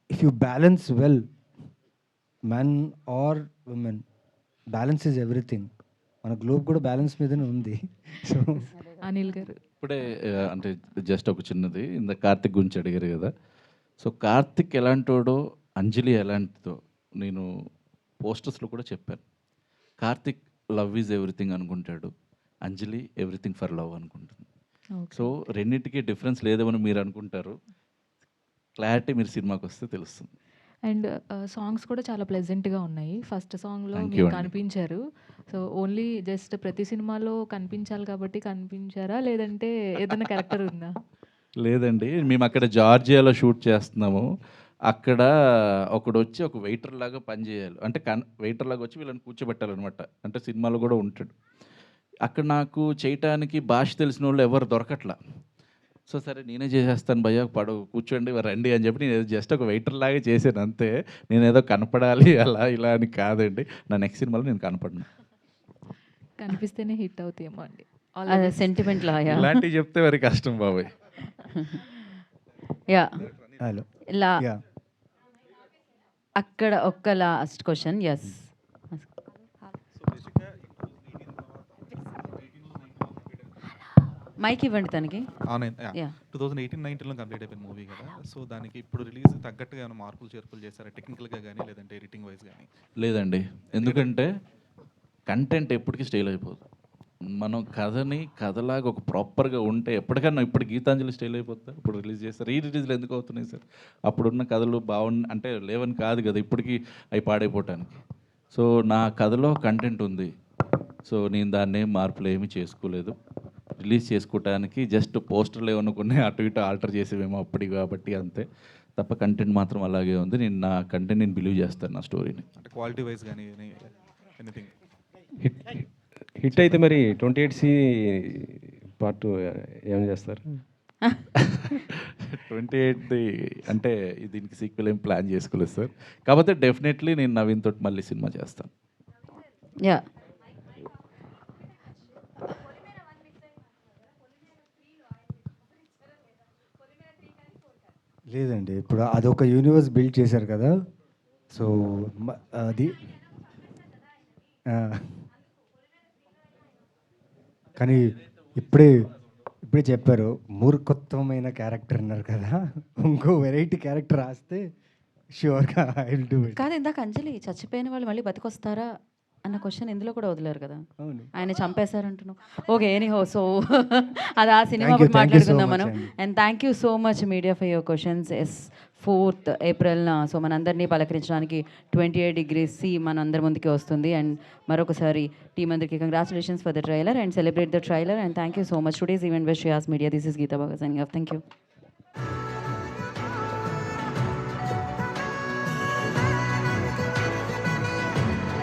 if you balance well, men or women, balance is everything. మన గ్లోబ్ కూడా బ్యాలెన్స్ మీదనే ఉంది. సో అనిల్ గారు ఇప్పుడే అంటే జస్ట్ ఒక చిన్నది, ఇంత కార్తిక్ గురించి అడిగారు కదా. సో కార్తిక్ ఎలాంటోడో, అంజలి ఎలాంటిదో నేను పోస్టర్స్లో కూడా చెప్పాను. కార్తిక్ లవ్ ఈజ్ ఎవ్రీథింగ్ అనుకుంటాడు, అంజలి ఎవ్రీథింగ్ ఫర్ లవ్ అనుకుంటుంది. సో రెండింటికి డిఫరెన్స్ లేదేమని మీరు అనుకుంటారు, క్లారిటీ మీరు సినిమాకి వస్తే తెలుస్తుంది. అండ్ సాంగ్స్ కూడా చాలా ప్లెజెంట్గా ఉన్నాయి. ఫస్ట్ సాంగ్లో Thank you మీరు అండి. కనిపించారు. సో ఓన్లీ జస్ట్ ప్రతి సినిమాలో కనిపించాలి కాబట్టి కనిపించారా, లేదంటే ఏదైనా క్యారెక్టర్ ఉందా? లేదండి, మేము అక్కడ జార్జియాలో షూట్ చేస్తున్నాము. అక్కడ ఒకడు వచ్చి ఒక వెయిటర్ లాగా పనిచేయాలి, అంటే వెయిటర్ లాగా వచ్చి వీళ్ళని కూర్చోబెట్టాలన్నమాట. అంటే సినిమాలో కూడా ఉంటాడు. అక్కడ నాకు చేయటానికి భాష తెలిసిన వాళ్ళు ఎవరు దొరకట్లా. సో సరే నేనే చేసేస్తాను భయ్యా, కూర్చోండి రండి అని చెప్పి నేను జస్ట్ ఒక వెయిటర్ లాగా చేశాను అంతే. నేను ఏదో కనపడాలి అలా ఇలా అని కాదండి. నా నెక్స్ట్ సినిమాలో నేను కనపడను. కనిపిస్తేనే హిట్ అవుతాయేమో అండి. అదే సెంటిమెంట్ లాగా ఇలాంటివి చెప్తే మరి కష్టం బాబాయ్. యా హలో లా యా అక్కడ ఒక్క లాస్ట్ క్వశ్చన్. ఎస్ మైక్ ఇవ్వండి తనకి. Yeah. 2018-19లో కంప్లీట్ అయిపోయిన మూవీ కదా, సో దానికి ఇప్పుడు రిలీజ్ తగ్గట్టుగా ఏమైనా మార్పులు చేర్పులు చేశారా టెక్నికల్గా కానీ లేదంటే ఎడిటింగ్ వైజ్ కానీ? లేదండి, ఎందుకంటే కంటెంట్ ఎప్పటికీ స్టైల్ అయిపోదు. మనం కథలాగా ఒక ప్రాపర్గా ఉంటే ఎప్పటికన్నా ఇప్పుడు గీతాంజలి స్టైల్ అయిపోతుంది. ఇప్పుడు రిలీజ్ చేస్తారు, రిలీజ్లు ఎందుకు అవుతున్నాయి సార్? అప్పుడున్న కథలు అంటే లేవని కాదు కదా, ఇప్పటికీ అవి పాడైపోవటానికి. సో నా కథలో కంటెంట్ ఉంది, సో నేను దాన్ని మార్పులు ఏమీ చేసుకోలేదు. రిలీజ్ చేసుకోవటానికి జస్ట్ పోస్టర్లు ఏమన్నా కొన్ని అటు ఇటు ఆల్టర్ చేసేవేమో అప్పటికి, కాబట్టి అంతే తప్ప కంటెంట్ మాత్రం అలాగే ఉంది. నేను నా కంటెంట్ నేను బిలీవ్ చేస్తాను, నా స్టోరీని. అంటే క్వాలిటీ వైజ్ కానీ ఎనీథింగ్ హిట్ అయితే మరి 28C పార్ట్ 2 ఏం చేస్తారు? 28ది అంటే దీనికి సీక్వెల్ ఏం ప్లాన్ చేసుకోలేదు సార్, కాకపోతే డెఫినెట్లీ నేను నవీన్ తోటి మళ్ళీ సినిమా చేస్తాను. యా, లేదండి, ఇప్పుడు అదొక యూనివర్స్ బిల్డ్ చేశారు కదా, సో అది కానీ ఇప్పుడే చెప్పారు మూర్ఖత్వమైన క్యారెక్టర్ అన్నారు కదా, ఇంకో వెరైటీ క్యారెక్టర్ రాస్తే ష్యూర్గా ఐ విల్ డూ ఇట్. కాదు ఇందాక అంజలి చచ్చిపోయిన వాళ్ళు మళ్ళీ బతికొస్తారా అన్న క్వశ్చన్ ఇందులో కూడా వదిలేరు కదా, ఆయన చంపేశారంటున్నావు. ఓకే, ఎనీహో, సో అది ఆ సినిమా మాట్లాడుకుందాం మనం. And thank you so much media for your questions. 4th April so మనందరినీ పలకరించడానికి 28 degrees C మనందరి ముందుకి వస్తుంది. అండ్ మరొకసారి టీమ్ అందరికీ congratulations for the trailer and celebrate the trailer. And thank you so much. Today's event with Shreyas media. This is Geetha బాగా సైనింగ్ ఆఫ్. Thank you.